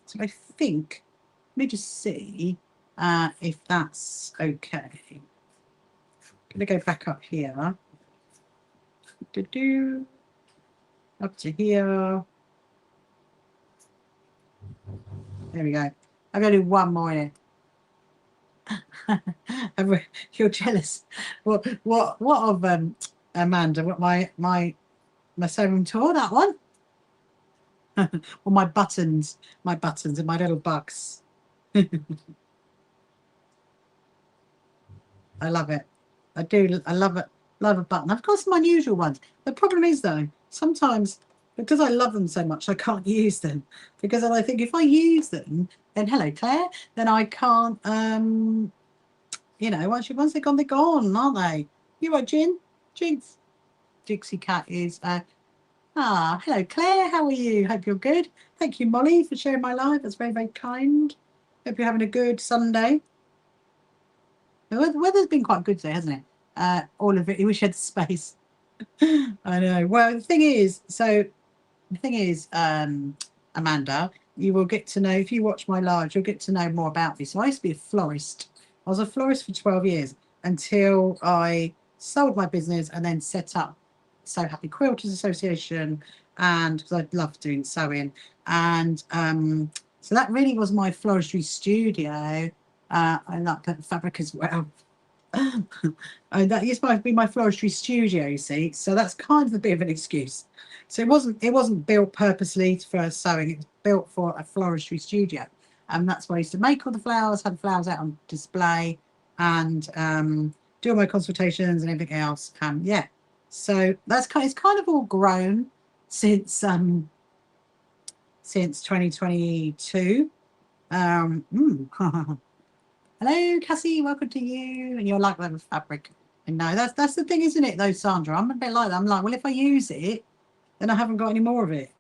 So I think, let me just see if that's okay. I'm going to go back up here. Up to here. There we go. I'm going to do one more in it. You're jealous. What of Amanda? What my sewing room tour? That one? Or my buttons and my little bugs. I love it. I love it. Love a button. I've got some unusual ones. The problem is though, sometimes because I love them so much, I can't use them. Because I think if I use them, then hello, Claire, then I can't, you know, once they're gone, they're gone, aren't they? You right, Jin? Jinx. Dixie Cat is, hello, Claire. How are you? Hope you're good. Thank you, Molly, for sharing my live. That's very, very kind. Hope you're having a good Sunday. The weather's been quite good today, hasn't it? All of it. You wish you had the space. I know. Well, the thing is, Amanda, you will get to know, if you watch my live, you'll get to know more about me. So I used to be a florist. I was a florist for 12 years until I sold my business and then set up So Happy Quilters Association, and because I love doing sewing. And so that really was my floristry studio. I like that fabric as well. That used to be my floristry studio, you see, so that's kind of a bit of an excuse. So it wasn't built purposely for sewing, it was built for a floristry studio, and that's where I used to make all the flowers, had flowers out on display, and do all my consultations and everything else. Yeah, so it's kind of all grown since 2022. Hello, Cassie. Welcome to you. And you're like that with fabric. And no, that's the thing, isn't it, though, Sandra? I'm a bit like that. I'm like, well, if I use it, then I haven't got any more of it.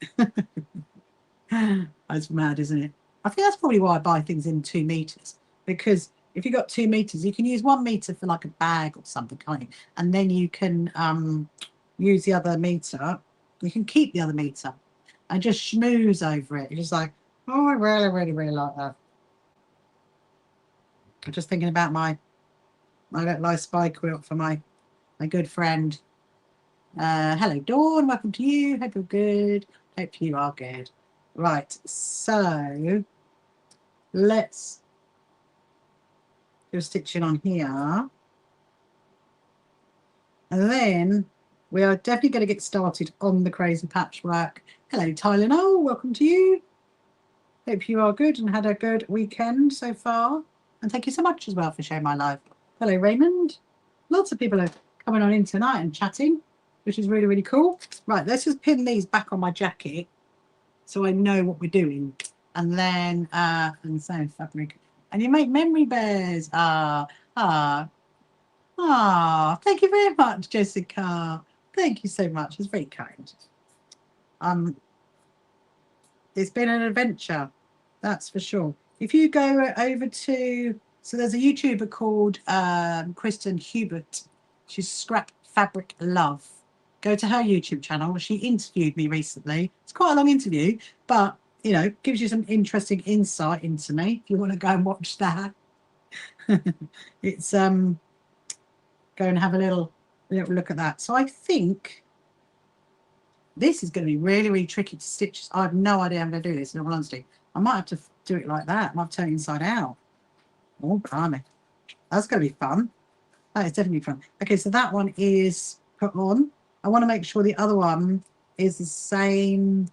That's mad, isn't it? I think that's probably why I buy things in 2 meters. Because if you've got 2 meters, you can use 1 meter for like a bag or something, can't you? And then you can use the other meter. You can keep the other meter and just schmooze over it. You're just like, oh, I really, really, really like that. I'm just thinking about my little spy quilt for my good friend. Hello, Dawn. Welcome to you. Hope you're good. Hope you are good. Right. So let's do a stitching on here. And then we are definitely going to get started on the crazy patchwork. Hello, Tylenol. Welcome to you. Hope you are good and had a good weekend so far. And thank you so much as well for sharing my live. Hello, Raymond. Lots of people are coming on in tonight and chatting, which is really, really cool. Right, let's just pin these back on my jacket so I know what we're doing. And then, and so fabric. And you make memory bears. Thank you very much, Jessica. Thank you so much. It's very kind. It's been an adventure, that's for sure. If you go over to, so there's a YouTuber called Kristen Hubert. She's Scrap Fabric Love. Go to her YouTube channel. She interviewed me recently. It's quite a long interview, but you know, gives you some interesting insight into me. If you want to go and watch that, it's go and have a little look at that. So I think this is going to be really, really tricky to stitch. I have no idea how I'm going to do this, in all honesty. I might have to do it like that. I might have to turn it inside out. Oh, blimey. That's going to be fun. That is definitely fun. Okay, so that one is put on. I want to make sure the other one is the same.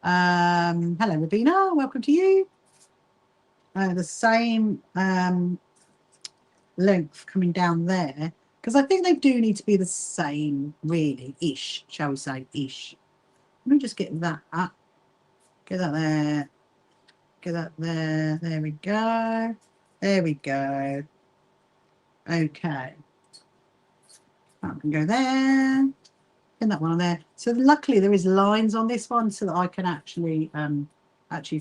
Hello, Rabina. Welcome to you. The same length coming down there. Because I think they do need to be the same, really, ish, shall we say, ish. Let me just get that up. Get that there. Get that there. There we go. There we go. Okay. That can go there. And that one on there. So luckily there is lines on this one so that I can actually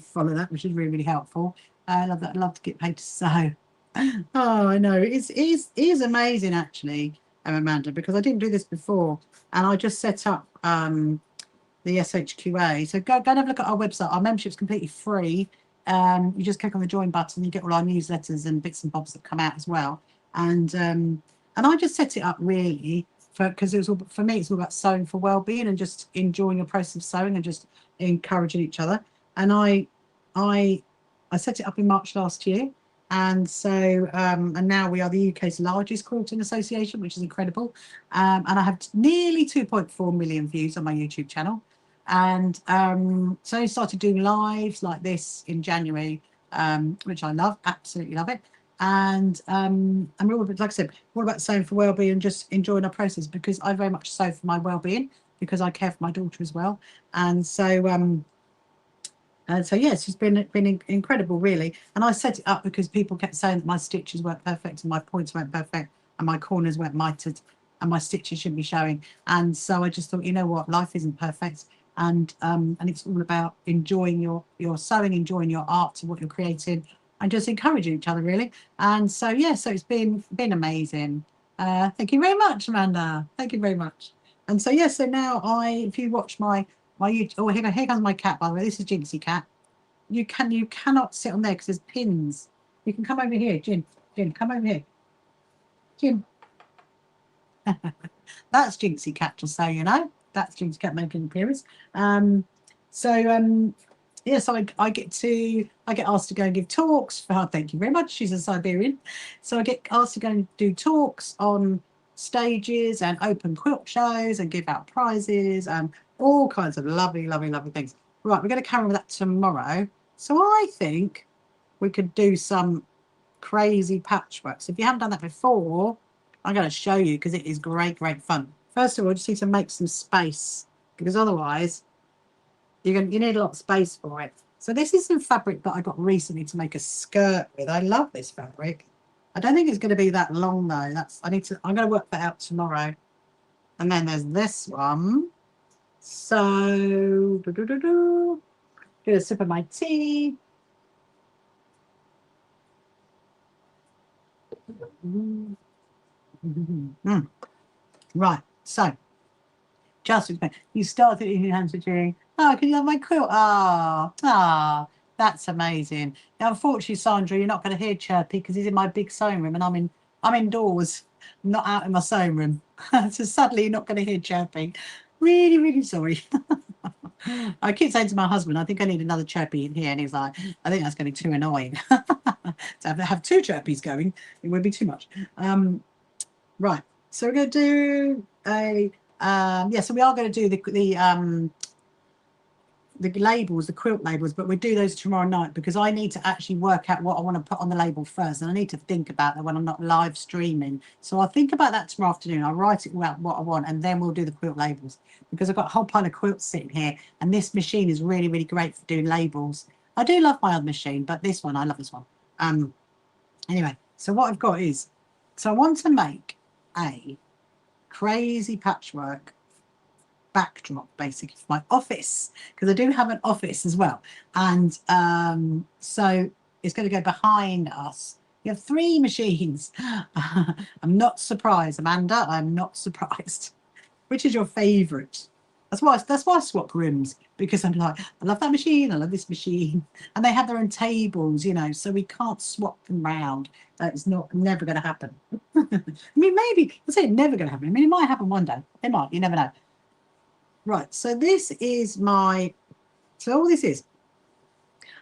follow that, which is really, really helpful. I love that. I love to get paid to sew. Oh, I know. It is amazing, actually, Amanda, because I didn't do this before. And I just set up the SHQA. So go and have a look at our website. Our membership's completely free. You just click on the join button, you get all our newsletters and bits and bobs that come out as well. And I just set it up really because for me it's all about sewing for well-being and just enjoying the process of sewing and just encouraging each other. And I set it up in March last year. And so and now we are the UK's largest quilting association, which is incredible. And I have nearly 2.4 million views on my YouTube channel. And so I started doing lives like this in January, which I love, absolutely love it. And we're all, like I said, all about sewing for well-being and just enjoying our process, because I very much sew for my well-being, because I care for my daughter as well. And so yes, it's been incredible, really. And I set it up because people kept saying that my stitches weren't perfect and my points weren't perfect and my corners weren't mitered and my stitches shouldn't be showing. And so I just thought, you know what, life isn't perfect, and it's all about enjoying your sewing, enjoying your art and what you're creating, and just encouraging each other, really. And so yeah, so it's been amazing. Thank you very much, Amanda. Thank you very much. And so yeah, so now if you watch my YouTube, oh, here comes my cat, by the way. This is Jinxie Cat. You cannot sit on there because there's pins. You can come over here, Jin. Jin, come over here. Jin. That's Jinxie Cat, just so you know. That's Jinxie Cat making an appearance. Yeah, so I get asked to go and give talks. Oh, thank you very much. She's a Siberian. So I get asked to go and do talks on stages and open quilt shows and give out prizes and all kinds of lovely, lovely, lovely things. Right, we're going to carry on with that tomorrow. So I think we could do some crazy patchwork. So if you haven't done that before, I'm going to show you because it is great, great fun. First of all, you just need to make some space, because otherwise you need a lot of space for it. So this is some fabric that I got recently to make a skirt with. I love this fabric. I don't think it's going to be that long though. I'm going to work that out tomorrow. And then there's this one. So do a sip of my tea. Right, so just you started in your hands doing. Oh, can you have my quilt? That's amazing. Now, unfortunately, Sandra, you're not going to hear Chirpy because he's in my big sewing room, and I'm indoors, not out in my sewing room. So sadly, you're not going to hear Chirpy. Really, really sorry. I keep saying to my husband, I think I need another Chirpy in here, and he's like, I think that's going to be too annoying. To have two Chirpies going, it would be too much. Right, so we're going to do so we are going to do the labels, the quilt labels, but we'll do those tomorrow night because I need to actually work out what I want to put on the label first, and I need to think about that when I'm not live streaming. So I'll think about that tomorrow afternoon. I'll write it out what I want, and then we'll do the quilt labels, because I've got a whole pile of quilts sitting here, and this machine is really, really great for doing labels. I do love my other machine, but this one, I love this one. Anyway, so what I've got is, so I want to make a crazy patchwork backdrop basically for my office, because I do have an office as well, and so it's going to go behind us. You have 3 machines. I'm not surprised, Amanda. I'm not surprised. Which is your favorite? That's why I swap rooms, because I'm like, I love that machine, I love this machine, and they have their own tables, so we can't swap them round. It's never going to happen. I mean, maybe I say never going to happen. I mean, it might happen one day. It might. You never know. Right. So this is all this is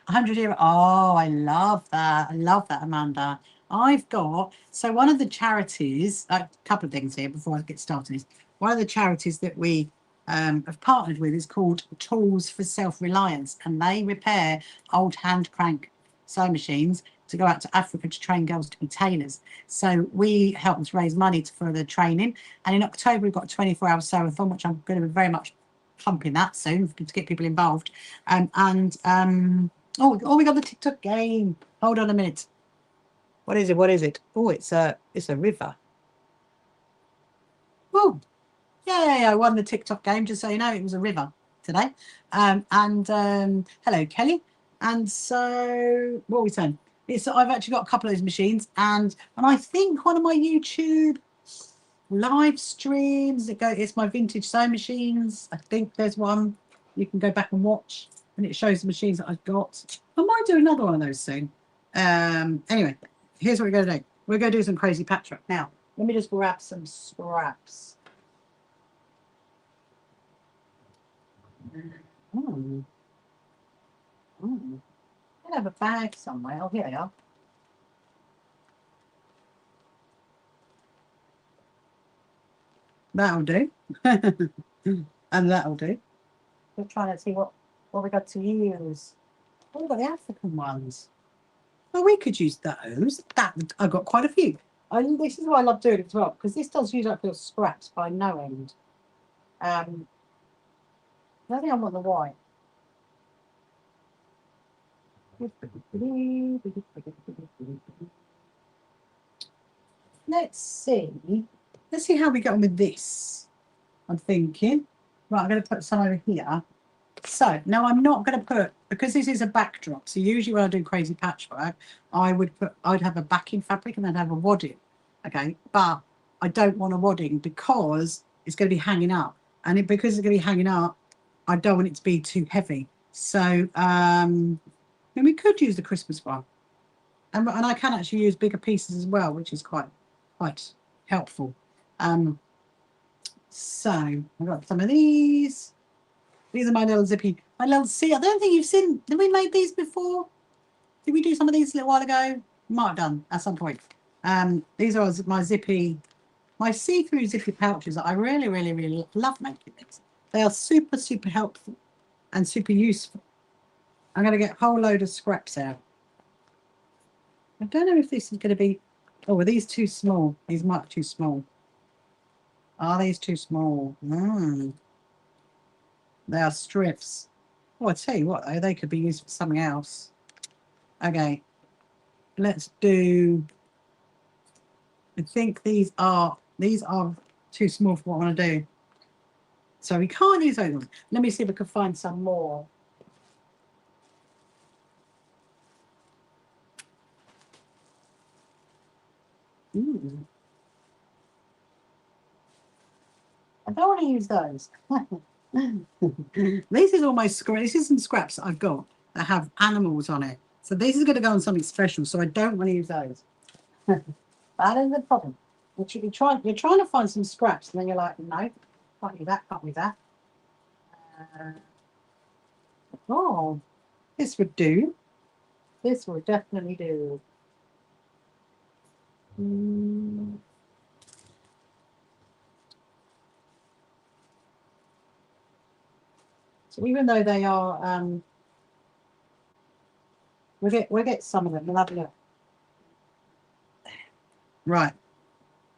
100 euro. Oh, I love that. I love that, Amanda. I've got, so one of the charities, a couple of things here before I get started, is one of the charities that we have partnered with is called Tools for Self-Reliance, and they repair old hand crank sewing machines to go out to Africa to train girls to be tailors. So we help them to raise money for the training, and in October we've got a 24-hour sewathon, which I'm going to be very much pumping that soon to get people involved. Oh, we got the TikTok game. Hold on a minute. What is it? Oh, it's a river. Oh, yeah, I won the TikTok game, just so you know. It was a river today. Hello, Kelly. And so, what are we saying? I've actually got a couple of those machines, and I think one of my YouTube live streams, it's my vintage sewing machines. I think there's one you can go back and watch, and it shows the machines that I've got. I might do another one of those soon. Anyway, here's what we're going to do. We're going to do some crazy patchwork. Now, let me just grab some scraps. I have a bag somewhere. Oh, here they are. That'll do. And that'll do. We're trying to see what we got to use. Oh, we've got the African ones. Well, we could use those. I've got quite a few. This is why I love doing it as well, because this does use up your scraps by no end. I think I want the white. Let's see. Let's see how we get on with this. I'm thinking. Right, I'm going to put some over here. So now I'm not going to put, because this is a backdrop. So usually when I do crazy patchwork, I'd have a backing fabric and then have a wadding. Okay, but I don't want a wadding because it's going to be hanging up, and because it's going to be hanging up, I don't want it to be too heavy. So then we could use the Christmas one, and I can actually use bigger pieces as well, which is quite helpful. So I've got some of these. These are my little zippy, my little see. I don't think you've seen. Did we make these before? Did we do some of these a little while ago? Might have done at some point. These are my zippy, my see-through zippy pouches that I really, really, really love making these. They are super, super helpful and super useful. I'm going to get a whole load of scraps out. I don't know if this is going to be. Oh, are these too small? These might be too small. Are these too small? They are strips. Oh, I tell you what, though, they could be used for something else. Okay, let's do. I think these are too small for what I want to do. So we can't use those ones. Let me see if I can find some more. Ooh. I don't want to use those. This is almost this is some scraps that I've got that have animals on it. So this is going to go on something special. So I don't want to use those. That is the problem. You're trying to find some scraps, and then you're like, no, can't do that, can't do that. Oh, this would do. This will definitely do. So even though they are, we'll get some of them. We'll have a look. Right.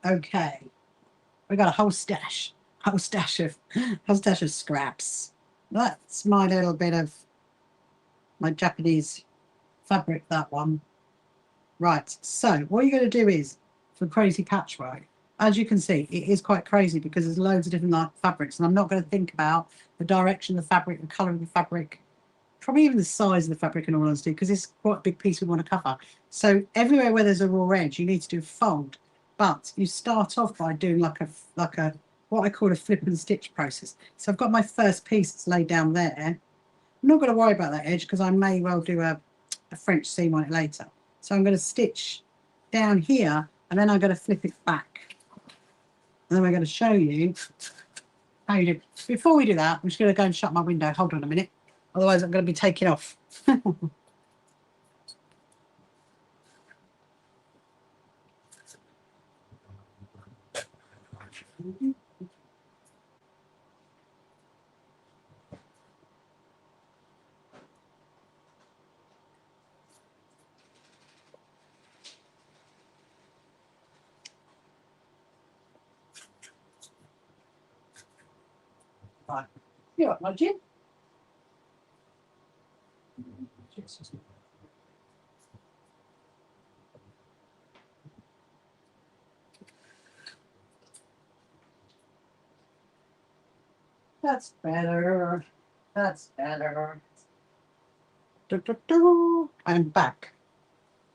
Okay. We got a whole stash of scraps. That's my little bit of my Japanese fabric. That one. Right. So what you're going to do is for crazy patchwork. As you can see, it is quite crazy because there's loads of different fabrics, and I'm not going to think about the direction of the fabric, the colour of the fabric, probably even the size of the fabric in all honesty, because it's quite a big piece we want to cover. So everywhere where there's a raw edge, you need to do a fold, but you start off by doing like a what I call a flip and stitch process. So I've got my first piece that's laid down there. I'm not going to worry about that edge because I may well do a French seam on it later. So I'm going to stitch down here, and then I'm going to flip it back, and then we're going to show you how you do. Before we do that, I'm just going to go and shut my window. Hold on a minute. Otherwise, I'm going to be taking off. Right. You up, my Jim? That's better. That's better. I'm back.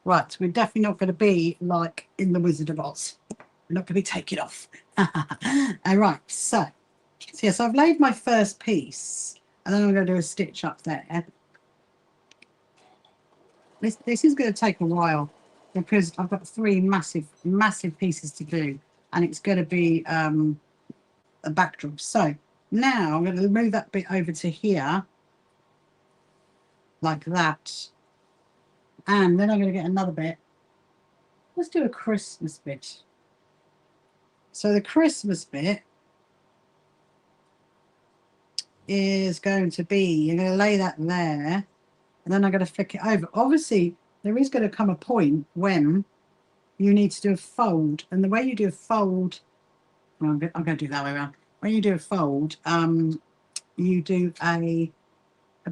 Right, we're definitely not going to be like in the Wizard of Oz. We're not going to be taking off. All right, so yes, I've laid my first piece, and then I'm going to do a stitch up there. This is going to take a while because I've got 3 massive pieces to do, and it's going to be a backdrop. So now I'm going to move that bit over to here like that, and then I'm going to get another bit. Let's do a Christmas bit. So the Christmas bit is going to be, you're going to lay that there, and then I'm going to flick it over. Obviously, there is going to come a point when you need to do a fold, and the way you do a fold, well, I'm going to do that way around. When you do a fold, you do a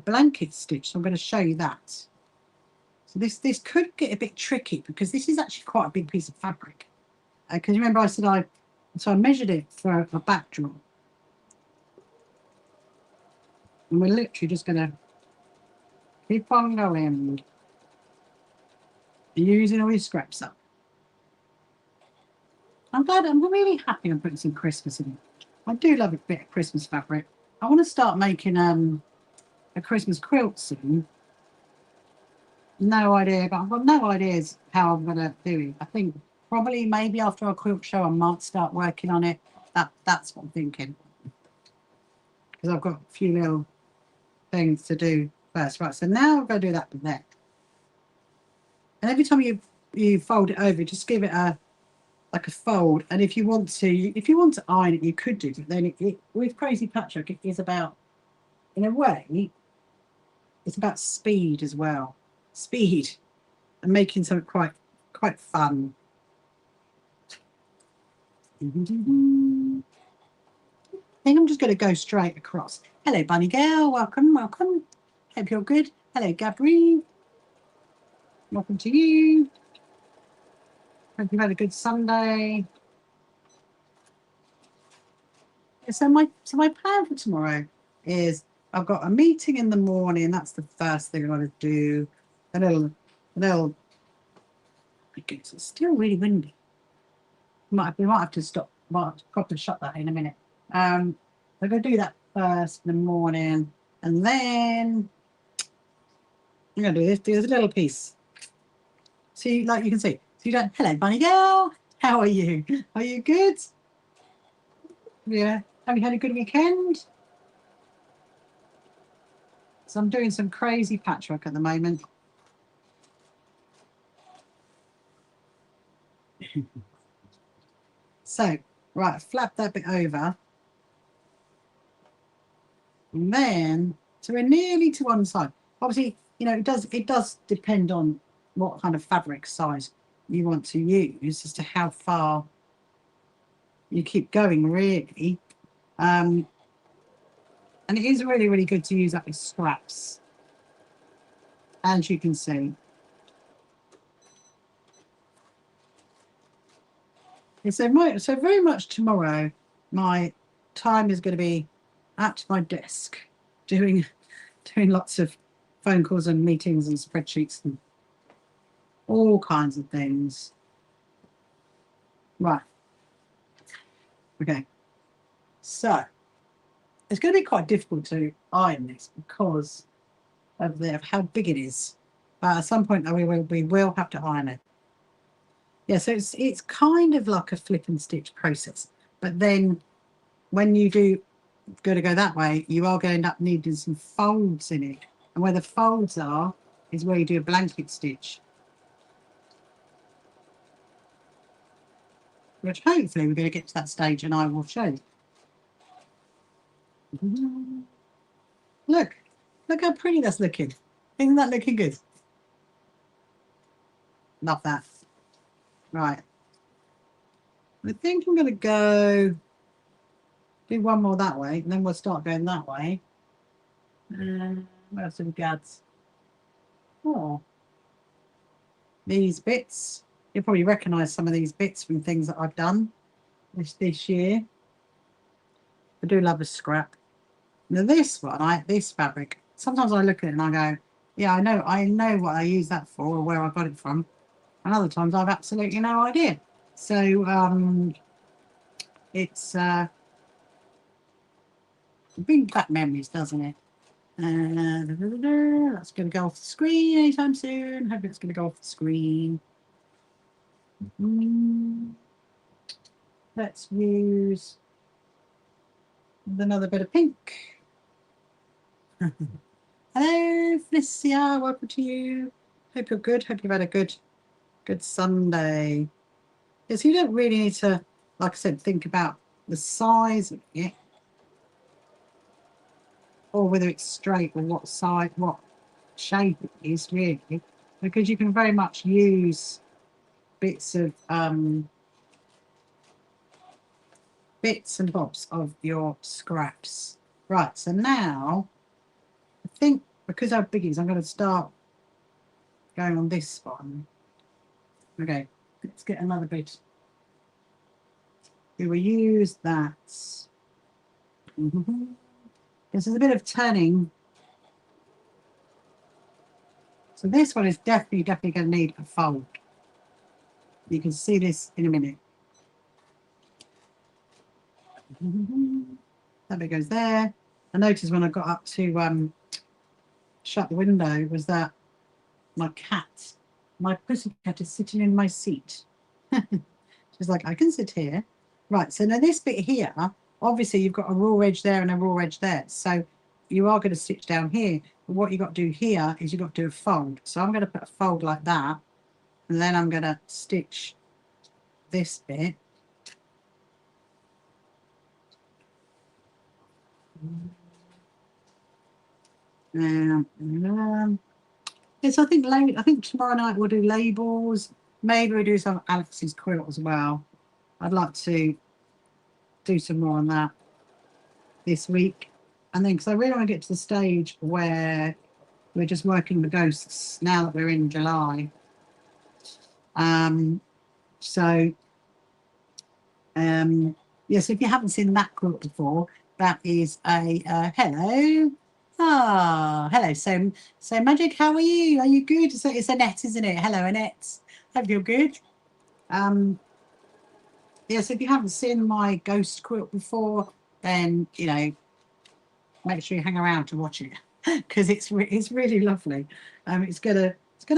blanket stitch. So I'm going to show you that. So this could get a bit tricky because this is actually quite a big piece of fabric. Because remember I said I measured it for a backdrop. And we're literally just going to keep on going. Using all your scraps up. I'm really happy I'm putting some Christmas in it. I do love a bit of Christmas fabric. I want to start making a Christmas quilt soon. No idea, but I've got no ideas how I'm going to do it. I think probably maybe after our quilt show I might start working on it. That's what I'm thinking. Because I've got a few little things to do first. Right, so now I'm going to do that with that. And every time you fold it over, just give it like a fold. And if you want to iron it, you could do. But then with Crazy Patchwork, it is about, in a way, it's about speed as well. Speed and making something quite fun. I think I'm just going to go straight across. Hello, Bunny Girl. Welcome, welcome. Hope you're good. Hello, Gabri. Welcome to you. Hope you've had a good Sunday. So my plan for tomorrow is I've got a meeting in the morning. That's the first thing I want to do. A little. It's still really windy. We might have to stop. Might have to probably shut that in a minute. I'm going to do that first in the morning, and then I'm going to do this. Do this little piece. See, like you can see. So you don't. Hello, Bunny Girl. How are you? Are you good? Yeah. Have you had a good weekend? So I'm doing some crazy patchwork at the moment. So, right, flap that bit over. And then, so we're nearly to one side. Obviously, you know, it does depend on what kind of fabric size you want to use as to how far you keep going, really. And it is really, really good to use that with scraps, as you can see. So very much tomorrow, my time is going to be at my desk doing lots of phone calls and meetings and spreadsheets and all kinds of things. Right. Okay. So it's going to be quite difficult to iron this because of how big it is. At some point, we will have to iron it. Yeah, so it's kind of like a flip and stitch process. But then when you do go that way, you are going to end up needing some folds in it. And where the folds are is where you do a blanket stitch. Which hopefully we're going to get to that stage and I will show you. Look how pretty that's looking. Isn't that looking good? Love that. Right. I think I'm going to go do one more that way, and then we'll start going that way. What else have we got? Oh, these bits. You'll probably recognise some of these bits from things that I've done this year. I do love a scrap. Now this one, this fabric, sometimes I look at it and I go, yeah, I know what I use that for or where I got it from. And other times I've absolutely no idea. So it's brings back memories, doesn't it? That's going to go off the screen anytime soon. Hope it's going to go off the screen. Let's use another bit of pink. Hello, Felicia. Welcome to you. Hope you're good. Hope you've had a good Sunday. Yes, you don't really need to, like I said, think about the size of it, or whether it's straight or what side, what shape it is, really, because you can very much use bits and bobs of your scraps. Right, so now I think because our biggies, I'm going to start going on this one. Okay, let's get another bit. We will use that. This is a bit of turning. So this one is definitely going to need a fold. You can see this in a minute. That bit goes there. I noticed when I got up to shut the window was that my pussycat is sitting in my seat. She's like, I can sit here. Right, so now this bit here, obviously you've got a raw edge there and a raw edge there. So you are going to stitch down here. But what you've got to do here is you've got to do a fold. So I'm going to put a fold like that. And then I'm going to stitch this bit. Yes, I think tomorrow night we'll do labels. Maybe we'll do some Alex's quilt as well. I'd like to do some more on that this week. And then, because I really want to get to the stage where we're just working the ghosts now that we're in July. Yes, if you haven't seen that quilt before, that is a hello. Ah, hello. So Magic, how are you? Are you good? It's Annette, isn't it? Hello, Annette. Hope you're good. Yes, if you haven't seen my ghost quilt before, then make sure you hang around to watch it because it's really lovely. It's gonna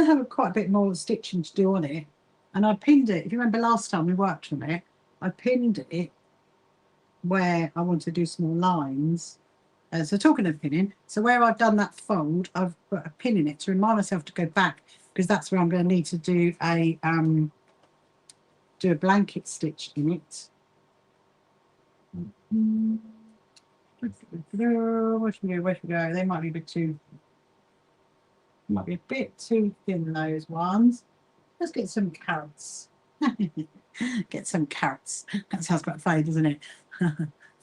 have quite a bit more stitching to do on it, and I pinned it. If you remember last time we worked on it, I pinned it where I want to do some more lines. So talking of pinning, so where I've done that fold, I've put a pin in it to remind myself to go back because that's where I'm going to need to do a blanket stitch in it. Where should we go? They might be a bit too thin, those ones. Let's get some carrots. Get some carrots. That sounds quite funny, doesn't it?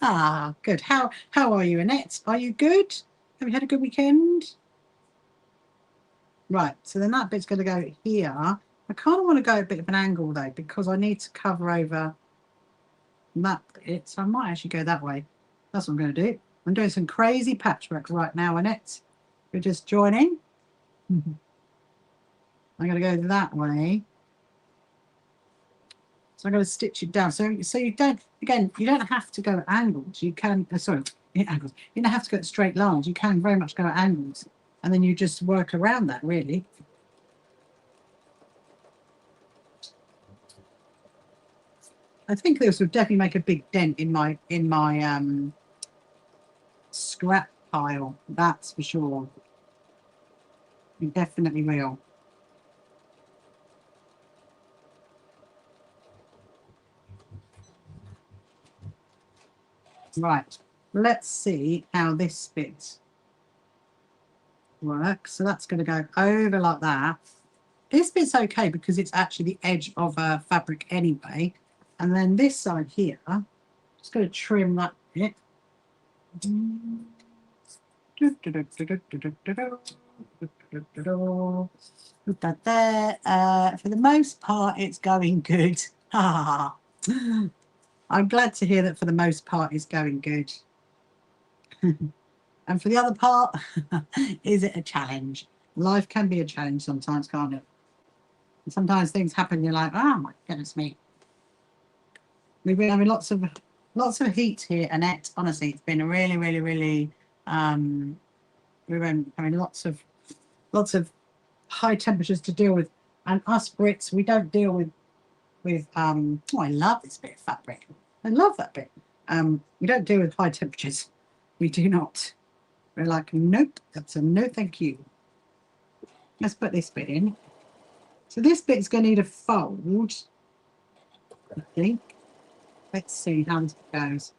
Ah, good. How are you, Annette? Are you good? Have you had a good weekend? Right, so then that bit's going to go here. I kind of want to go a bit of an angle though because I need to cover over that bit. So I might actually go that way. That's what I'm going to do. I'm doing some crazy patchwork right now, Annette. You're just joining. I'm going to go that way. So I'm going to stitch it down. So you don't have to go at angles. You can angles. You don't have to go at straight lines. You can very much go at angles, and then you just work around that really. I think this would definitely make a big dent in my scrap pile. That's for sure. It definitely will. Right, let's see how this bit works. So that's going to go over like that. This bit's okay because it's actually the edge of a fabric anyway. And then this side here, just going to trim that bit. Put that there. For the most part, it's going good. I'm glad to hear that for the most part it's going good. And for the other part, is it a challenge? Life can be a challenge sometimes, can't it? And sometimes things happen, you're like, oh my goodness me. We've been having lots of heat here, Annette. Honestly, it's been really, really, really we've been having lots of high temperatures to deal with. And us Brits, we don't deal with oh, I love this bit of fabric. I love that bit. We don't deal with high temperatures. We do not. We're like, nope, that's a no thank you. Let's put this bit in. So this bit's going to need a fold, I think. Let's see how this goes.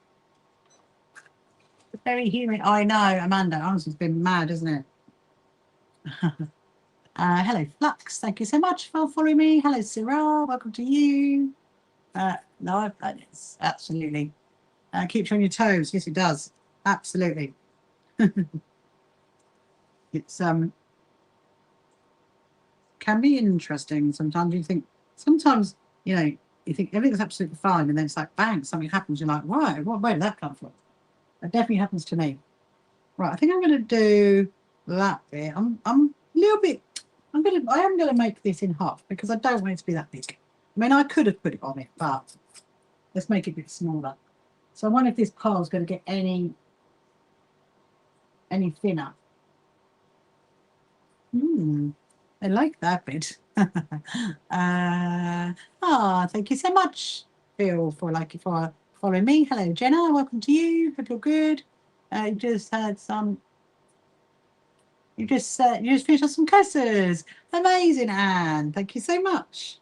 It's very humid. I know, Amanda. Honestly, it's been mad, isn't it? Hello, Flux. Thank you so much for following me. Hello, Cyril. Welcome to you. No, it's absolutely. Keeps you on your toes. Yes, it does. Absolutely. It's can be interesting. Sometimes you think, sometimes, you know, you think everything's absolutely fine, and then it's like, bang, something happens. You're like, why? Where did that come from? That definitely happens to me. Right, I think I'm going to do that bit. I'm a little bit, I am going to make this in half because I don't want it to be that big. I mean, I could have put it on it, but let's make it a bit smaller. So I wonder if this pile is going to get any thinner. I like that bit. Thank you so much, Phil, for following me. Hello, Jenna. Welcome to you. Hope you're good. You just had some. You just finished off some coasters. Amazing, Anne. Thank you so much.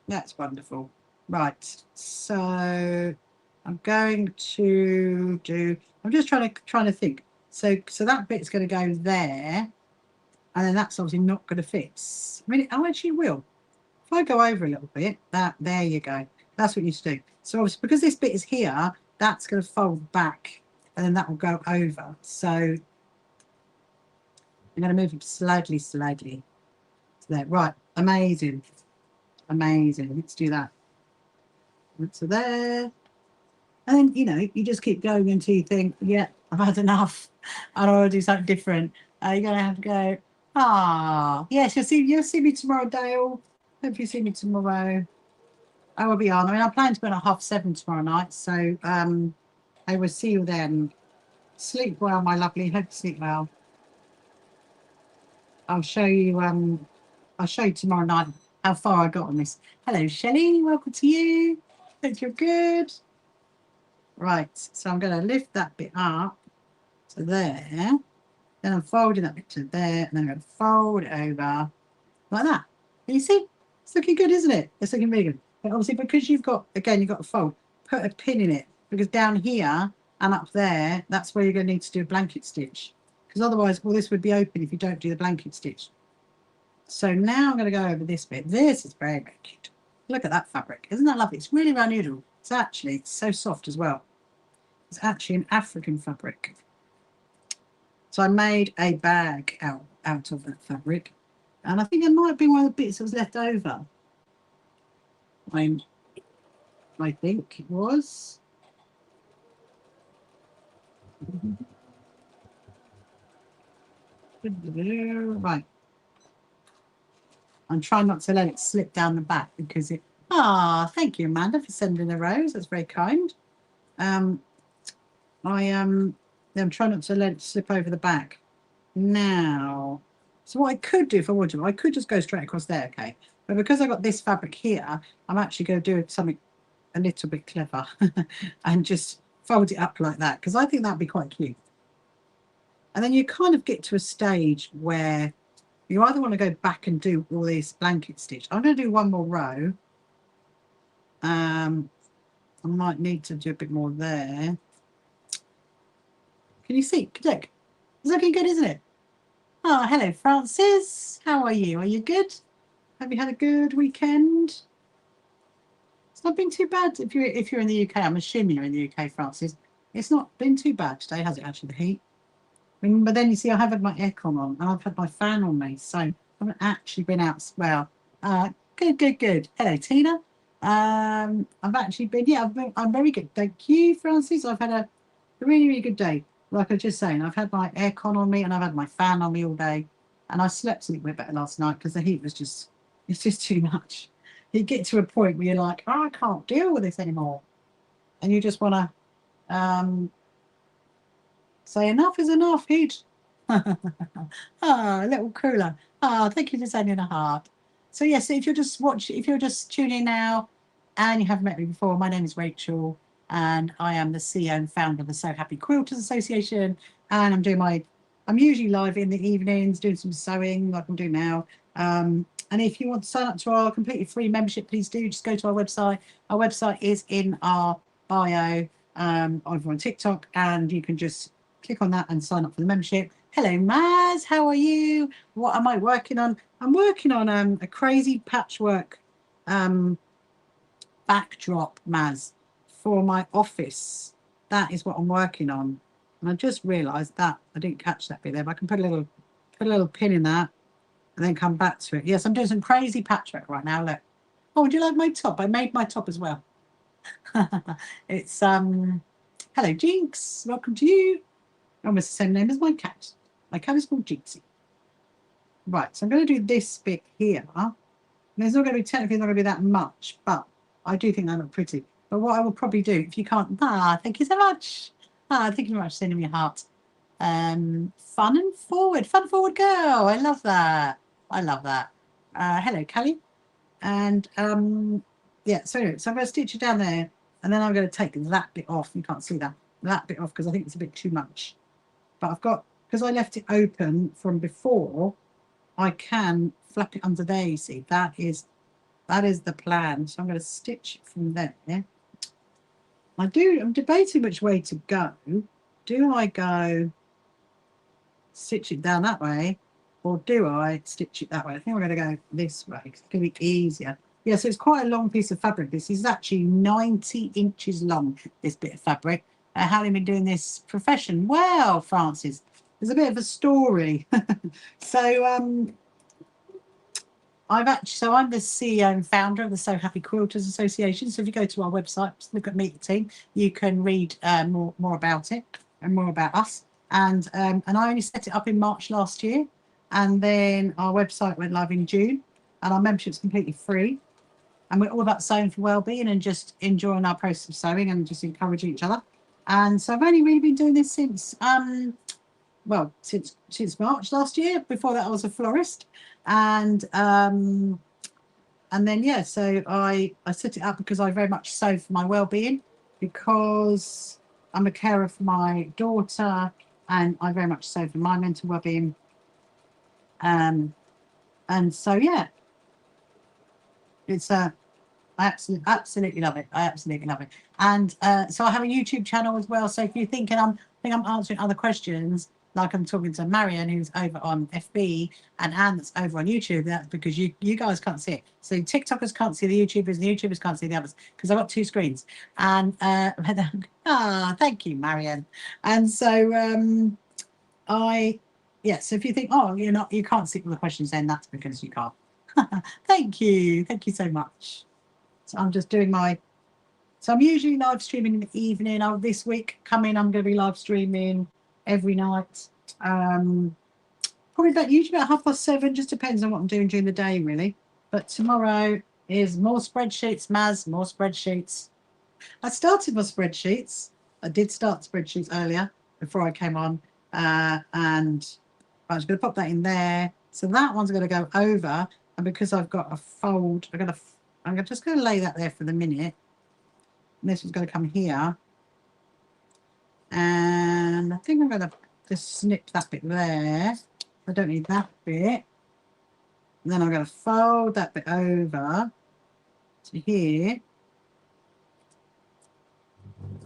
That's wonderful. Right. So I'm going to do. I'm just trying to think. So that bit's going to go there. And then that's obviously not going to fit. I mean, I actually will. If I go over a little bit, there you go. That's what you need to do. So obviously, because this bit is here, that's going to fold back, and then that will go over. So I'm going to move it slightly to there. Right, amazing. Let's do that. So there. And then, you just keep going until you think, yeah, I've had enough. I don't want to do something different. You're going to have to go, yes, you'll see me tomorrow, Dale. Hope you see me tomorrow. I will be on. I mean, I plan to be on at 7:30 tomorrow night, so I will see you then. Sleep well, my lovely. Hope you sleep well. I'll show you tomorrow night how far I got on this. Hello, Shelley. Welcome to you. Hope you're good. Right, so I'm going to lift that bit up to there. Then I'm folding that bit to there, and then I'm going to fold it over like that. Can you see? It's looking good, isn't it? It's looking really good. But obviously, because you've got to fold, put a pin in it, because down here and up there, that's where you're going to need to do a blanket stitch. Because otherwise, well, this would be open if you don't do the blanket stitch. So now I'm going to go over this bit. This is very, very cute. Look at that fabric. Isn't that lovely? It's really unusual. It's so soft as well. It's actually an African fabric. So I made a bag out of that fabric. And I think it might have been one of the bits that was left over. I think it was. Right. I'm trying not to let it slip down the back because it. Thank you, Amanda, for sending a rose. That's very kind. I'm trying not to let it slip over the back. Now, so what I could do if I wanted to, I could just go straight across there, okay? But because I got this fabric here, I'm actually going to do something a little bit clever and just fold it up like that, because I think that'd be quite cute. And then you kind of get to a stage where you either want to go back and do all this blanket stitch. I'm going to do one more row. I might need to do a bit more there. Can you see? Look, it's looking good, isn't it? Oh, hello, Francis. How are you? Are you good? Have you had a good weekend? It's not been too bad if you're in the UK. I'm assuming you're in the UK, Francis. It's not been too bad today, has it? Actually, the heat. I mean, but then you see, I have had my aircon on and I've had my fan on me, so I haven't actually been out. Well, good. Hello, Tina. I've actually been. Yeah, I'm very good. Thank you, Francis. I've had a really, really good day. Like I was just saying, I've had my aircon on me and I've had my fan on me all day, and I slept a little bit better last night because the heat was it's just too much. You get to a point where you're like, I can't deal with this anymore, and you just want to say enough is enough, heat. A little cooler. Thank you for sending a heart. So yes, if you're just tuning in now and you haven't met me before, my name is Rachel and I am the CEO and founder of the So Happy Quilters Association. And I'm usually live in the evenings doing some sewing like I'm doing now. And if you want to sign up to our completely free membership, please do just go to our website. Our website is in our bio over on TikTok, and you can just click on that and sign up for the membership. Hello, Maz. How are you? What am I working on? I'm working on a crazy patchwork backdrop, Maz, for my office. that is what I'm working on. And I just realised that I didn't catch that bit there, but I can put a little pin in that and then come back to it. Yes, I'm doing some crazy patchwork right now. Look. Oh, would you like my top? I made my top as well. It's hello Jinx, welcome to you. Almost the same name as my cat. My cat is called Jinxie. Right, so I'm going to do this bit here. There's not going to be technically not going to be that much, but I do think they look pretty. But what I will probably do, if you can't, thank you so much. Thank you very much for sending me a heart. Fun and forward girl. I love that. I love that. Hello, Callie. And yeah, so anyway, so I'm going to stitch it down there, and then I'm going to take that bit off. You can't see that bit off because I think it's a bit too much. But I've got, because I left it open from before, I can flap it under there. You see, that is the plan. So I'm going to stitch it from there. I'm debating which way to go. Do I go stitch it down that way, or do I stitch it that way? I think I'm going to go this way. It's going to be easier. Yeah, so it's quite a long piece of fabric. This is actually 90 inches long, this bit of fabric. How have you been doing this profession? Well, Francis, there's a bit of a story. So I'm the CEO and founder of the So Happy Quilters Association. So if you go to our website, look at Meet the Team, you can read more about it and more about us. And I only set it up in March last year, and then our website went live in June, and our membership's completely free. And we're all about sewing for well-being and just enjoying our process of sewing and just encouraging each other. And so I've only really been doing this since since March last year. Before that, I was a florist, and then yeah, so I set it up because I very much sew for my well-being, because I'm a carer for my daughter, and I very much sew for my mental well-being. And so yeah, it's I absolutely love it. I absolutely love it. And so I have a YouTube channel as well. So if you're thinking I'm answering other questions, like I'm talking to Marion, who's over on FB, and Anne, that's over on YouTube, that's because you guys can't see it. So TikTokers can't see the YouTubers, and the YouTubers can't see the others, because I've got two screens. And thank you, Marion. And so so if you think, oh, you can't see all the questions, then that's because you can't. Thank you so much. So I'm just doing so I'm usually live streaming in the evening. This week coming, I'm going to be live streaming every night. Probably usually about 7:30, just depends on what I'm doing during the day, really. But tomorrow is more spreadsheets, Maz, more spreadsheets. I started my spreadsheets. I did start spreadsheets earlier before I came on. And I'm just going to pop that in there. So that one's going to go over. And because I've got a fold, I'm just going to lay that there for the minute. And this one's going to come here. And I think I'm going to just snip that bit there. I don't need that bit. And then I'm going to fold that bit over to here.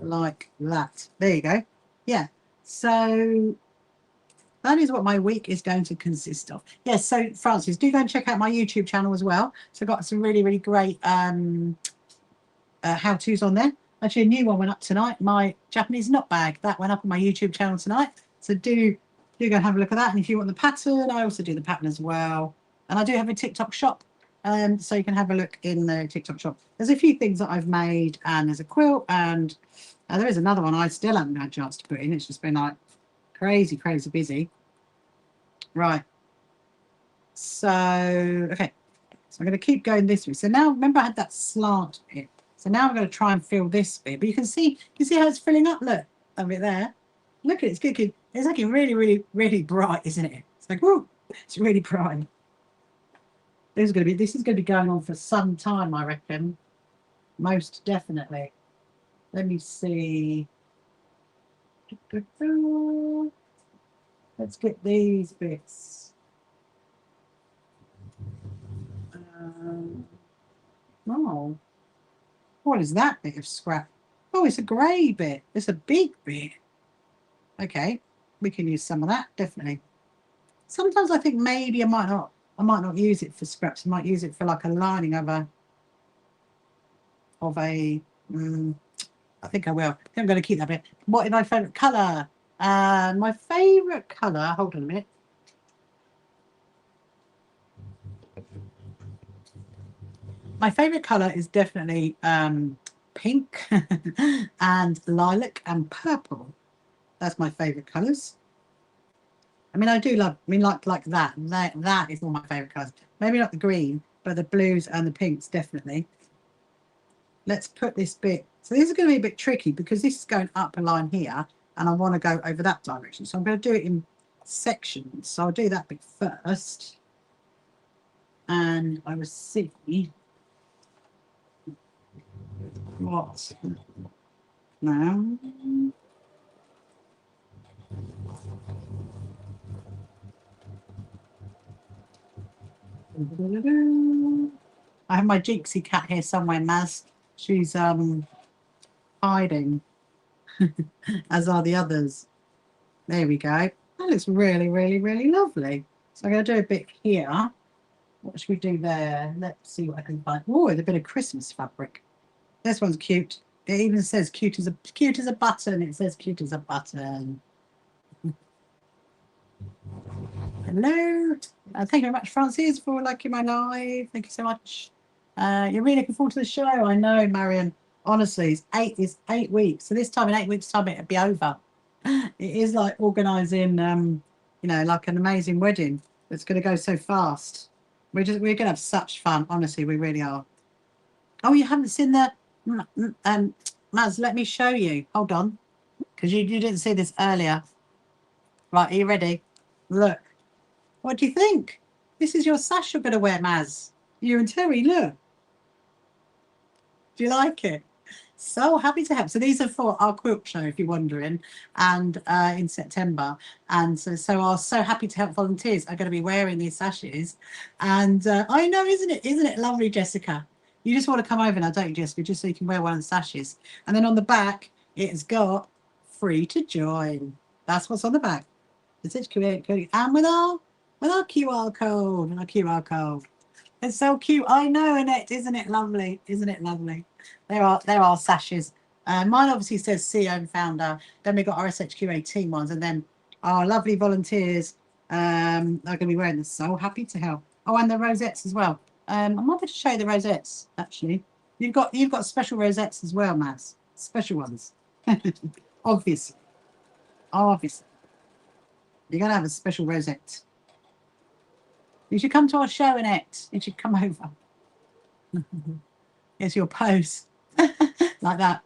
Like that. There you go. Yeah. So that is what my week is going to consist of. Yes, so Francis, do go and check out my YouTube channel as well. So I've got some really, really great how-tos on there. Actually, a new one went up tonight. My Japanese knot bag, that went up on my YouTube channel tonight. So do go and have a look at that. And if you want the pattern, I also do the pattern as well. And I do have a TikTok shop. So you can have a look in the TikTok shop. There's a few things that I've made, and there's a quilt, and there is another one I still haven't had a chance to put in. It's just been like crazy busy. Right. So, okay. So I'm going to keep going this way. So now, remember I had that slant bit. So now I'm going to try and fill this bit. But you can see how it's filling up. Look, a bit there. Look at it. It's looking really, really, really bright, isn't it? It's like, whoa, it's really bright. This is going to be going on for some time, I reckon. Most definitely. Let me see. Let's get these bits. Oh, what is that bit of scrap? Oh, it's a grey bit. It's a big bit. Okay, we can use some of that, definitely. Sometimes I think maybe I might not use it for scraps. I might use it for like a lining of a I think I will. I think I'm going to keep that bit. What is my favourite colour? My favourite colour, hold on a minute. My favourite colour is definitely pink and lilac and purple. That's my favourite colours. I mean, I do love, I mean, like that. That is all my favourite colours. Maybe not the green, but the blues and the pinks, definitely. Let's put this bit. So this is going to be a bit tricky because this is going up a line here and I want to go over that direction. So I'm going to do it in sections. So I'll do that bit first. And I will see what now. I have my Jinxie cat here somewhere, Maz. She's hiding, as are the others. There we go. That looks really, really, really lovely. So I'm going to do a bit here. What should we do there? Let's see what I can find. Oh, it's a bit of Christmas fabric. This one's cute. It even says cute as a button. It says cute as a button. Hello. Thank you very much, Francis, for liking my live. Thank you so much. You're really looking forward to the show. I know, Marion. Honestly, it's 8 weeks. So this time, in 8 weeks' time, it'll be over. It is like organising, you know, like an amazing wedding. It's going to go so fast. We're going to have such fun. Honestly, we really are. Oh, you haven't seen the Maz, let me show you. Hold on, because you didn't see this earlier. Right, are you ready? Look. What do you think? This is your sash you're going to wear, Maz. You and Terry, look. Do you like it? So happy to help. So these are for our quilt show, if you're wondering, and in September. And so our So Happy to Help volunteers are going to be wearing these sashes. And I know, isn't it lovely, Jessica? You just want to come over now, don't you, Jessica? Just so you can wear one of the sashes. And then on the back, it's got free to join. That's what's on the back. It's and with our QR code, our QR code. It's so cute. I know, Annette. Isn't it lovely? Isn't it lovely? There are sashes. Mine obviously says CEO and founder. Then we got our SHQ18 ones, and then our lovely volunteers are going to be wearing this. So happy to help. Oh, and the rosettes as well. I'm happy to show you the rosettes. Actually, you've got special rosettes as well, Maz. Special ones. Obviously, you're going to have a special rosette. You should come to our show, Annette. You should come over. Here's your pose. Like that.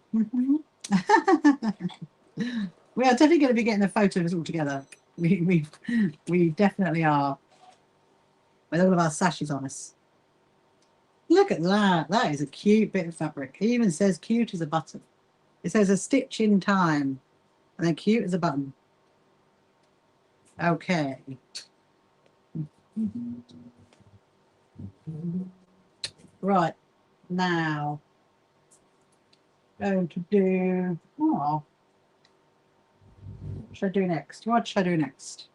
We are definitely going to be getting the photos all together. We definitely are. With all of our sashes on us. Look at that. That is a cute bit of fabric. It even says cute as a button. It says a stitch in time. And then cute as a button. Okay. Right. Now, going to do, what should I do next? What should I do next?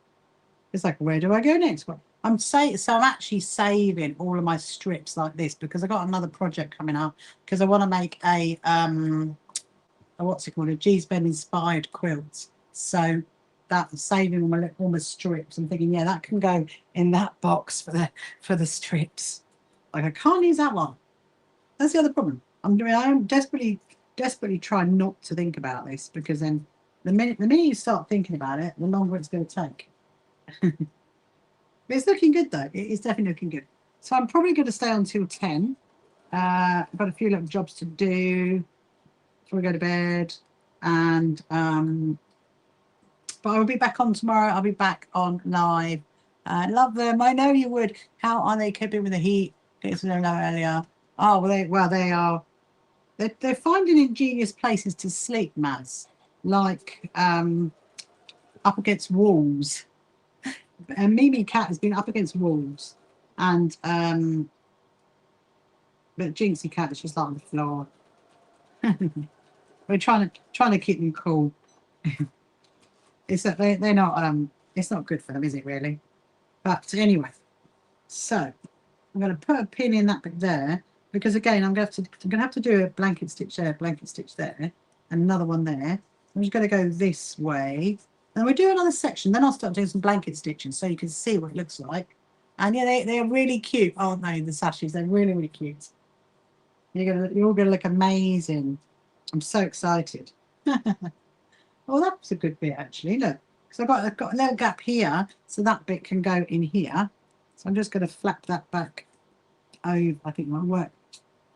It's like, where do I go next? Well, I'm actually saving all of my strips like this because I got another project coming up because I want to make a what's it called? A G-Spend inspired quilt. So that's saving all my strips. I'm thinking, yeah, that can go in that box for the strips. Like I can't use that one. That's the other problem. I'm desperately trying not to think about this because then the minute you start thinking about it, the longer it's going to take. But it's looking good though. It is definitely looking good. So I'm probably going to stay until 10. I've got a few little jobs to do before we go to bed, and but I'll be back on tomorrow. I'll be back on live. Love them. I know you would. How are they coping with the heat? It's a little earlier. Oh, they are. They're finding ingenious places to sleep, Maz. Like up against walls. And Mimi Cat has been up against walls, and but Jinxie Cat is just like on the floor. We're trying to keep them cool. It's that they're not it's not good for them, is it really? But anyway, so I'm going to put a pin in that bit there because again I'm going to have to do a blanket stitch there, blanket stitch there, and another one there. I'm just going to go this way. And we'll do another section. Then I'll start doing some blanket stitching so you can see what it looks like. And yeah, they're really cute, aren't they? The sashes, they're really, really cute. You're all gonna look amazing. I'm so excited. Oh, that's a good bit actually. Look, because I've got a little gap here, so that bit can go in here. So I'm just going to flap that back over. I think it might work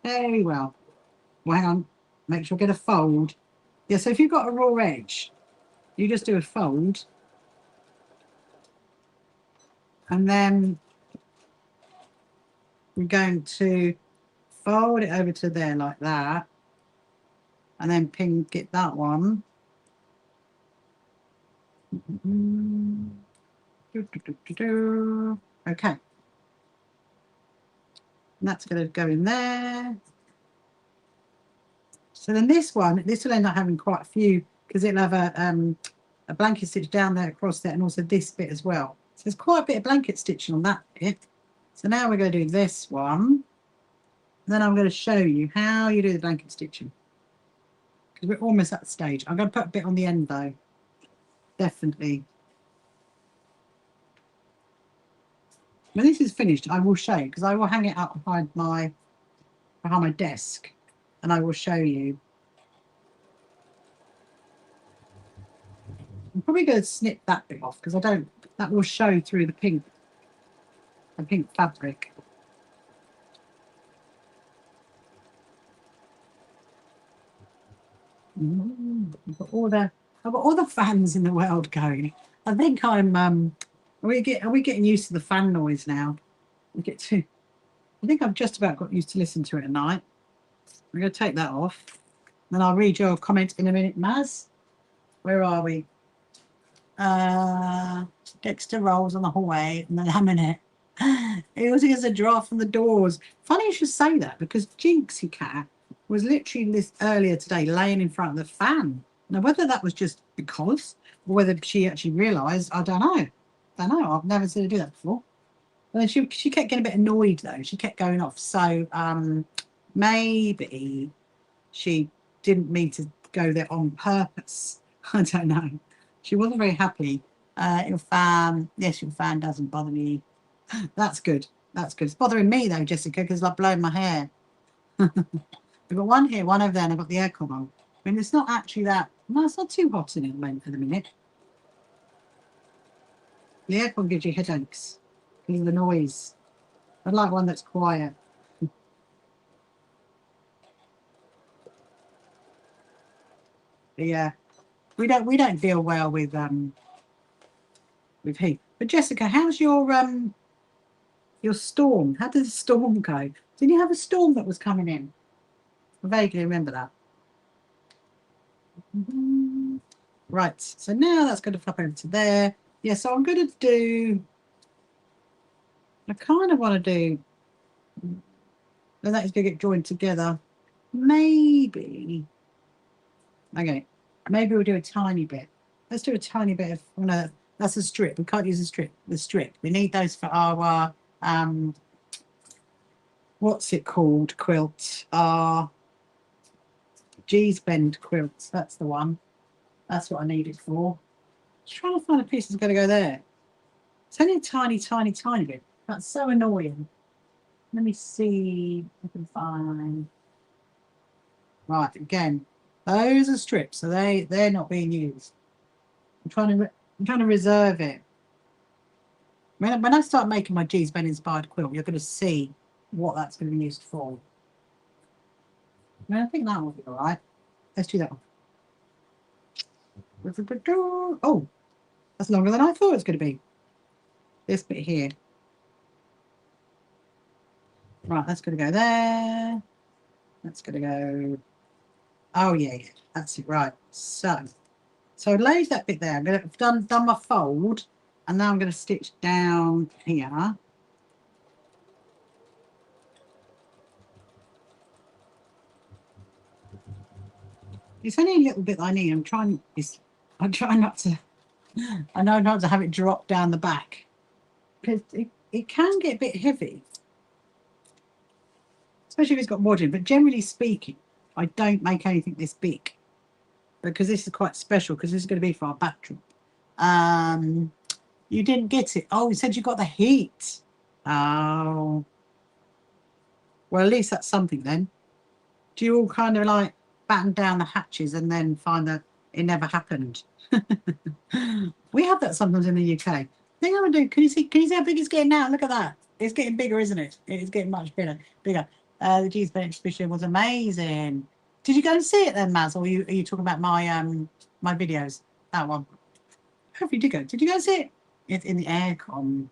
very well. Well, hang on. Make sure I get a fold. Yeah. So if you've got a raw edge, you just do a fold, and then we're going to fold it over to there like that, and then get that one. Okay, and that's going to go in there. So then this one, this will end up having quite a few because it'll have a blanket stitch down there across there, and also this bit as well. So there's quite a bit of blanket stitching on that bit. So now we're going to do this one. Then I'm going to show you how you do the blanket stitching, because we're almost at the stage. I'm going to put a bit on the end though, definitely. When this is finished, I will show you, because I will hang it up behind my desk, and I will show you. I'm probably going to snip that bit off because that will show through the pink fabric. I've got all the fans in the world going. I think I'm are we getting used to the fan noise now? I think I've just about got used to listening to it at night. I'm going to take that off. Then I'll read your comment in a minute, Maz. Where are we? Dexter rolls on the hallway and the laminate. It was as a draft from the doors. Funny you should say that, because Jinxie Cat was literally earlier today laying in front of the fan. Now, whether that was just because, or whether she actually realised, I don't know. I've never seen her do that before. But then she kept getting a bit annoyed though. She kept going off. So maybe she didn't mean to go there on purpose. I don't know. She wasn't very happy. Your fan doesn't bother me. That's good. That's good. It's bothering me though, Jessica, because it's like blowing my hair. I've got one here, one over there, and I've got the aircon on. I mean, it's not actually that. No, it's not too hot in it at the minute. The aircon gives you headaches because of the noise. I'd like one that's quiet. But yeah, we don't deal well with heat. But Jessica, how's your storm? How did the storm go? Did you have a storm that was coming in? I vaguely remember that. Right, so now that's going to flip over to there. Yeah, so I'm going to do, I kind of want to do, and that is going to get joined together. Maybe, okay, maybe we'll do a tiny bit. Let's do a tiny bit of, oh no, that's a strip. We can't use the strip. We need those for our, what's it called, quilt? Our G's Bend quilts, that's the one. That's what I need it for. Just trying to find a piece that's going to go there. It's only a tiny, tiny, tiny bit. That's so annoying. Let me see if I can find. Right, again, those are strips, so they're not being used. I'm trying to reserve it. When I start making my G's Bend inspired quilt, you're going to see what that's going to be used for. I think that will be all right. Let's do that one. Oh, that's longer than I thought it was going to be. This bit here. Right, that's going to go there. That's going to go. Oh yeah, that's it. Right. So I laid that bit there. I'm going to have done my fold, and now I'm going to stitch down here. It's only a little bit I need. I'm trying not to. I know not to have it drop down the back, because it can get a bit heavy, especially if it's got wadding. But generally speaking, I don't make anything this big. because this is quite special because this is going to be for our backdrop. You didn't get it. Oh, you said you got the heat. Oh. Well, at least that's something then. Do you all kind of like batten down the hatches and then find that it never happened? We have that sometimes in the UK. I think I'm gonna do. Can you see how big it's getting now? Look at that. It's getting bigger, isn't it? It's getting much bigger. The G's Ben exhibition was amazing. Did you go and see it then, Maz, or are you talking about my my videos? That one. Hope you did go. Did you go and see it? It's in the aircon.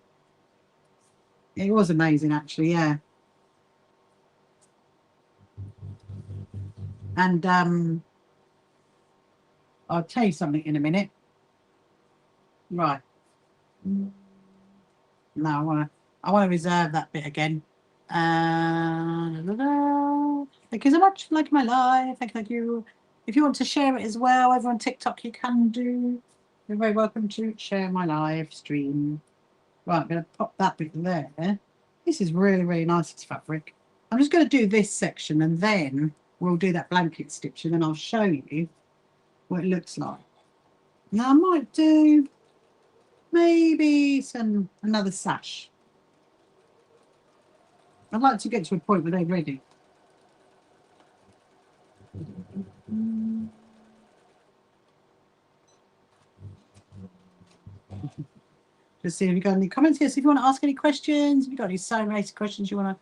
It was amazing, actually. Yeah. And I'll tell you something in a minute. Right. No, I want to reserve that bit again. Thank you so much for liking my live. Thank you. If you want to share it as well, over on TikTok, you can do. You're very welcome to share my live stream. Right, I'm going to pop that bit there. This is really, really nice, this fabric. I'm just going to do this section and then we'll do that blanket stitch and then I'll show you what it looks like. Now I might do maybe another sash. I'd like to get to a point where they're ready. Just see if you've got any comments here. So if you want to ask any questions, if you've got any sewing related questions you want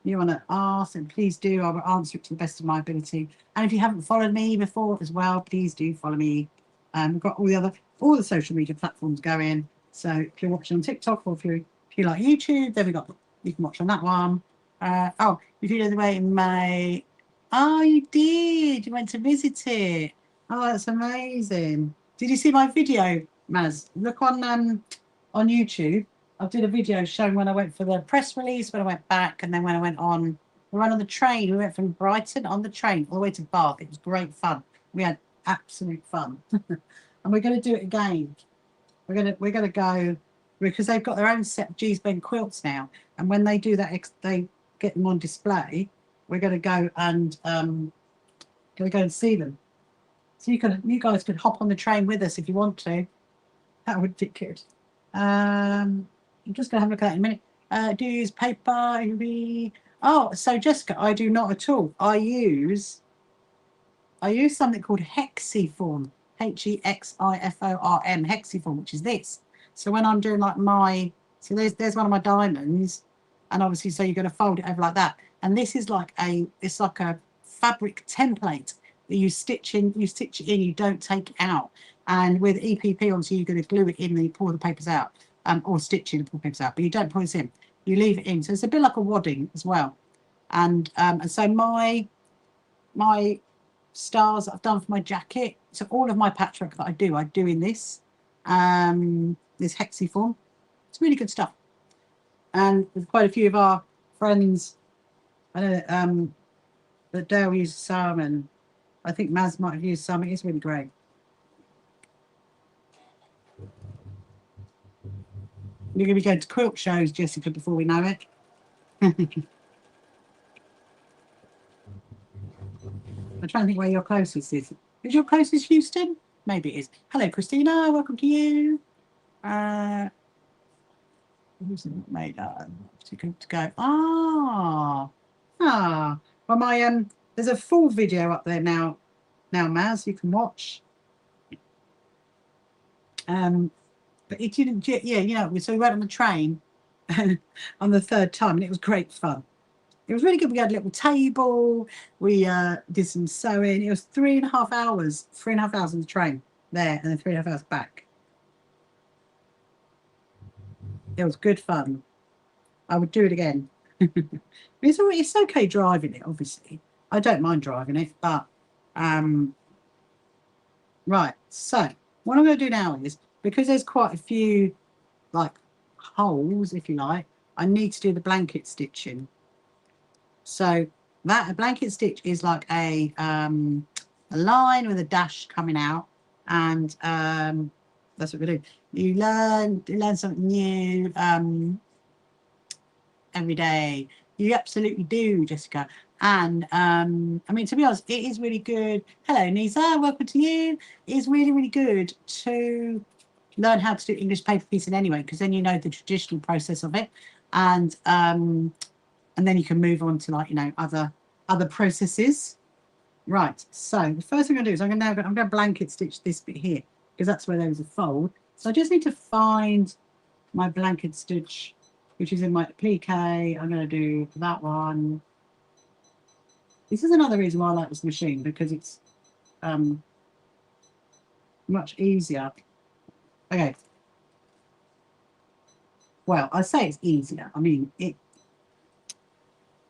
to ask, then please do. I will answer it to the best of my ability. And if you haven't followed me before as well, please do follow me. We've got all the social media platforms going. So if you're watching on TikTok or if you like YouTube, then you can watch on that one. Oh, if you know the way in May. Oh, you did. You went to visit it. Oh, that's amazing. Did you see my video, Maz? Look on YouTube. I did a video showing when I went for the press release, when I went back, and then when I went on. We ran on the train. We went from Brighton on the train all the way to Bath. It was great fun. We had absolute fun, and we're going to do it again. We're going to go because they've got their own set of G's Ben quilts now, and when they do that, they get them on display. We're going to go and see them. So you guys could hop on the train with us if you want to. That would be good. I'm just going to have a look at that in a minute. Do you use paper? Oh, so Jessica, I do not at all. I use something called Hexiform. Hexiform. Hexiform, which is this. So when I'm doing like there's one of my diamonds, and obviously so you're going to fold it over like that. And this is like a fabric template that you stitch in. You don't take it out. And with EPP, obviously you're going to glue it in and you pull the papers out, or stitch in and pull papers out. But you don't pull this in. You leave it in. So it's a bit like a wadding as well. And so my stars that I've done for my jacket. So all of my patchwork that I do in this Hexiform. It's really good stuff. And with quite a few of our friends, I know that Dale uses some, and I think Maz might have used some. It is really great. You're going to be going to quilt shows, Jessica, before we know it. I'm trying to think where your closest is. Is your closest Houston? Maybe it is. Hello, Christina. Welcome to you. Who's made to go? Well, my there's a full video up there now, Maz, you can watch. But it didn't. Yeah, so we went on the train on the third time, and it was great fun. It was really good. We had a little table. We did some sewing. It was 3.5 hours. 3.5 hours on the train there, and then 3.5 hours back. It was good fun. I would do it again. It's okay driving it, obviously. I don't mind driving it, but right. So what I'm going to do now is, because there's quite a few like holes, if you like, I need to do the blanket stitching. So a blanket stitch is like a line with a dash coming out, and that's what we do. You learn something new every day. You absolutely do, Jessica. And I mean, to be honest, it is really good. Hello, Nisa, welcome to you. It is really, really good to learn how to do English paper piecing anyway, because then you know the traditional process of it, and then you can move on to, like, you know, other processes. Right. So the first thing I'm going to do is I'm going to blanket stitch this bit here, because that's where there's a fold. So I just need to find my blanket stitch, which is in my applique. I'm going to do that one. This is another reason why I like this machine, because it's much easier. Okay. Well, I say it's easier. I mean,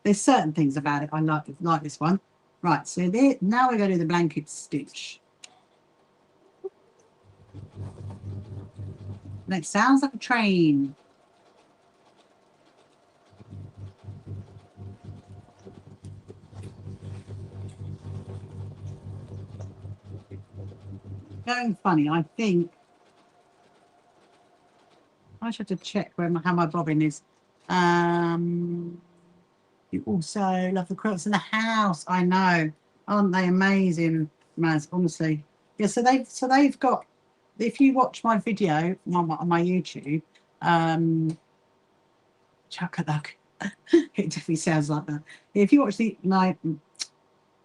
there's certain things about it I like this one. Right, so there, now we're going to do the blanket stitch. And it sounds like a train. Going funny, I think. I should have to check how my bobbin is. You also love the quilts in the house. I know, aren't they amazing, Maz? Honestly, yeah. So they've got. If you watch my video on my YouTube, chuck-a-duck. It definitely sounds like that. If you watch my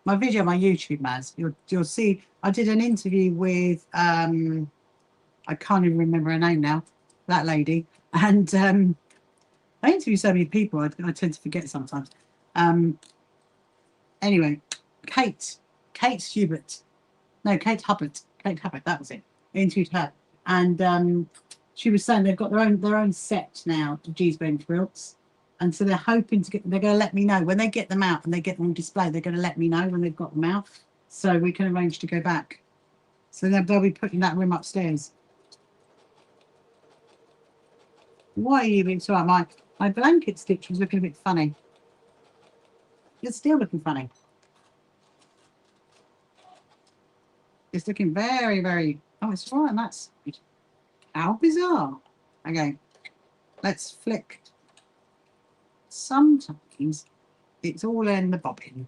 video on my YouTube, Maz, you'll see I did an interview with I can't even remember her name now, that lady, and I interview so many people I tend to forget sometimes. Anyway, Kate Hubbard, that was it. I interviewed her, and she was saying they've got their own set now of Geesbane quilts, and so they're hoping to get. They're going to let me know when they get them out and they get them on display. They're going to let me know when they've got them out, so we can arrange to go back. So they'll be putting that room upstairs. Why are you being so? My blanket stitch was looking a bit funny. It's still looking funny. It's looking very, very. Oh, it's right. And that's how bizarre. Okay, let's flick. Sometimes it's all in the bobbin.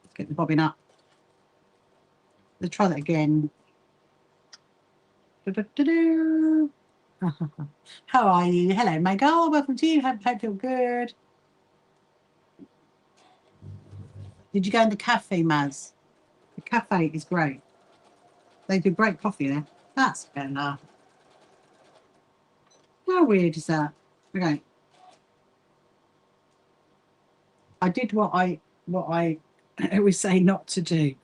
Let's get the bobbin up. Let's try that again. How are you? Hello, my girl. Welcome to you. Hope you're good. Did you go in the cafe, Maz? The cafe is great. They do great coffee there. That's better. How weird is that? Okay. I did what I always say not to do.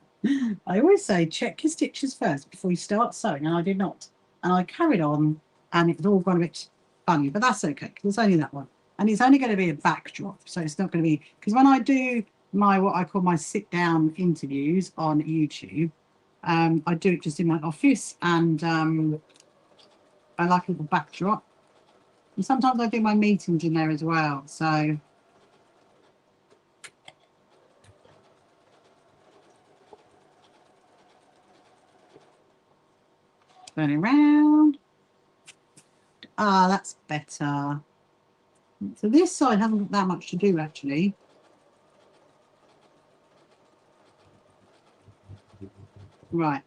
I always say check your stitches first before you start sewing, and I did not. And I carried on, and it's all gone a bit funny, but that's okay because it's only that one, and it's only going to be a backdrop, so it's not going to be, because when I do what I call my sit-down interviews on YouTube, I do it just in my office, and I like a little backdrop, and sometimes I do my meetings in there as well. So turn it around. Ah, that's better. So this side hasn't got that much to do actually. Right.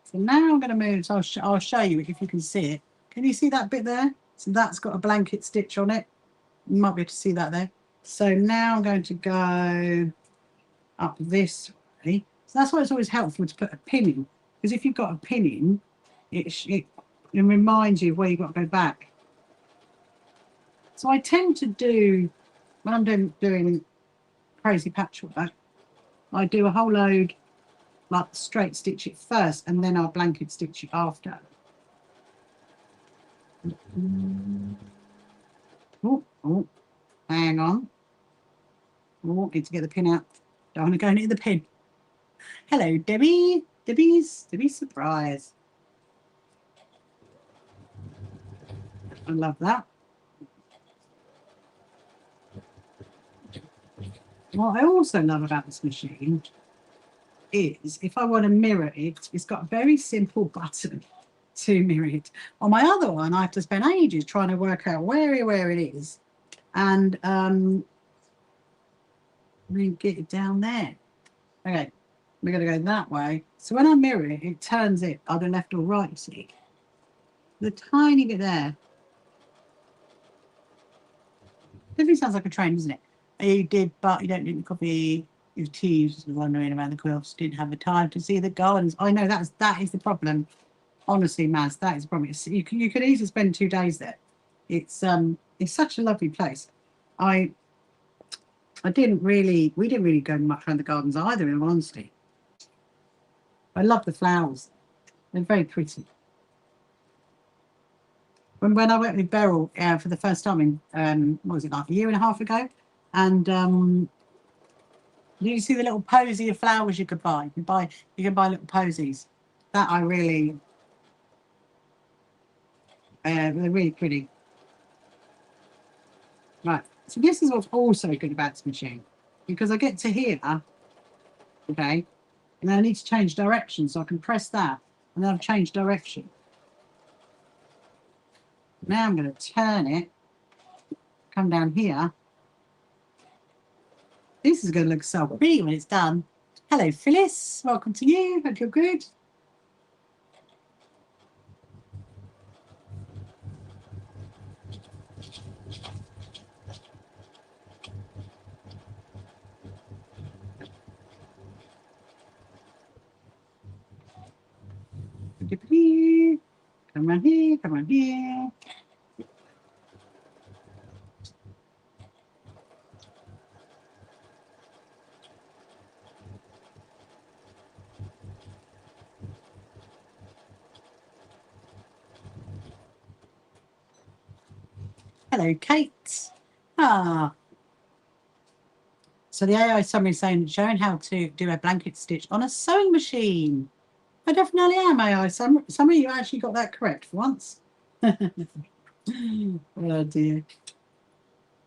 So now I'm going to move. So I'll show you if you can see it. Can you see that bit there? So that's got a blanket stitch on it. You might be able to see that there. So now I'm going to go up this way. So that's why it's always helpful to put a pin in, because if you've got a pin in, it reminds you of where you've got to go back. So I tend to do, when I'm doing crazy patchwork, I do a whole load, like straight stitch it first, and then I'll blanket stitch it after. Oh, hang on. Oh, need to get the pin out. Don't want to go near the pin. Hello, Debbie. Debbie's surprise. I love that. What I also love about this machine is if I want to mirror it, it's got a very simple button to mirror it. On my other one, I have to spend ages trying to work out where it is. and we get it down there. Okay, we're going to go that way. So when I mirror it, it turns it either left or right, you see. The tiny bit there. Definitely sounds like a train, doesn't it? You did, but you don't need the coffee. Your tea, just wandering around the quilts. Didn't have the time to see the gardens. I know that is the problem. Honestly, Maz, that is the problem. You could easily spend 2 days there. It's such a lovely place. We didn't really go much around the gardens either, in all honesty. I love the flowers. They're very pretty. When I went with Beryl for the first time in what was it, like a year and a half ago, and you see the little posy of flowers you could buy. You can buy little posies. That I really, they're really pretty. Right. So this is what's also good about this machine, because I get to here, okay, and then I need to change direction, so I can press that, and then I've changed direction. Now I'm going to turn it, come down here. This is going to look so pretty when it's done. Hello, Phyllis. Welcome to you. Hope you're good. Come on here, come on here. Hello, Kate. So the AI summary is saying, showing how to do a blanket stitch on a sewing machine. I definitely am, AI. Some of you actually got that correct for once. Oh dear.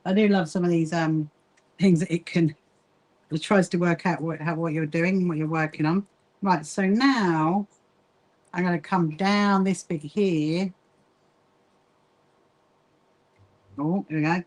I do love some of these things that it tries to work out what you're doing, what you're working on. Right, so now I'm going to come down this bit here. Oh, here we go.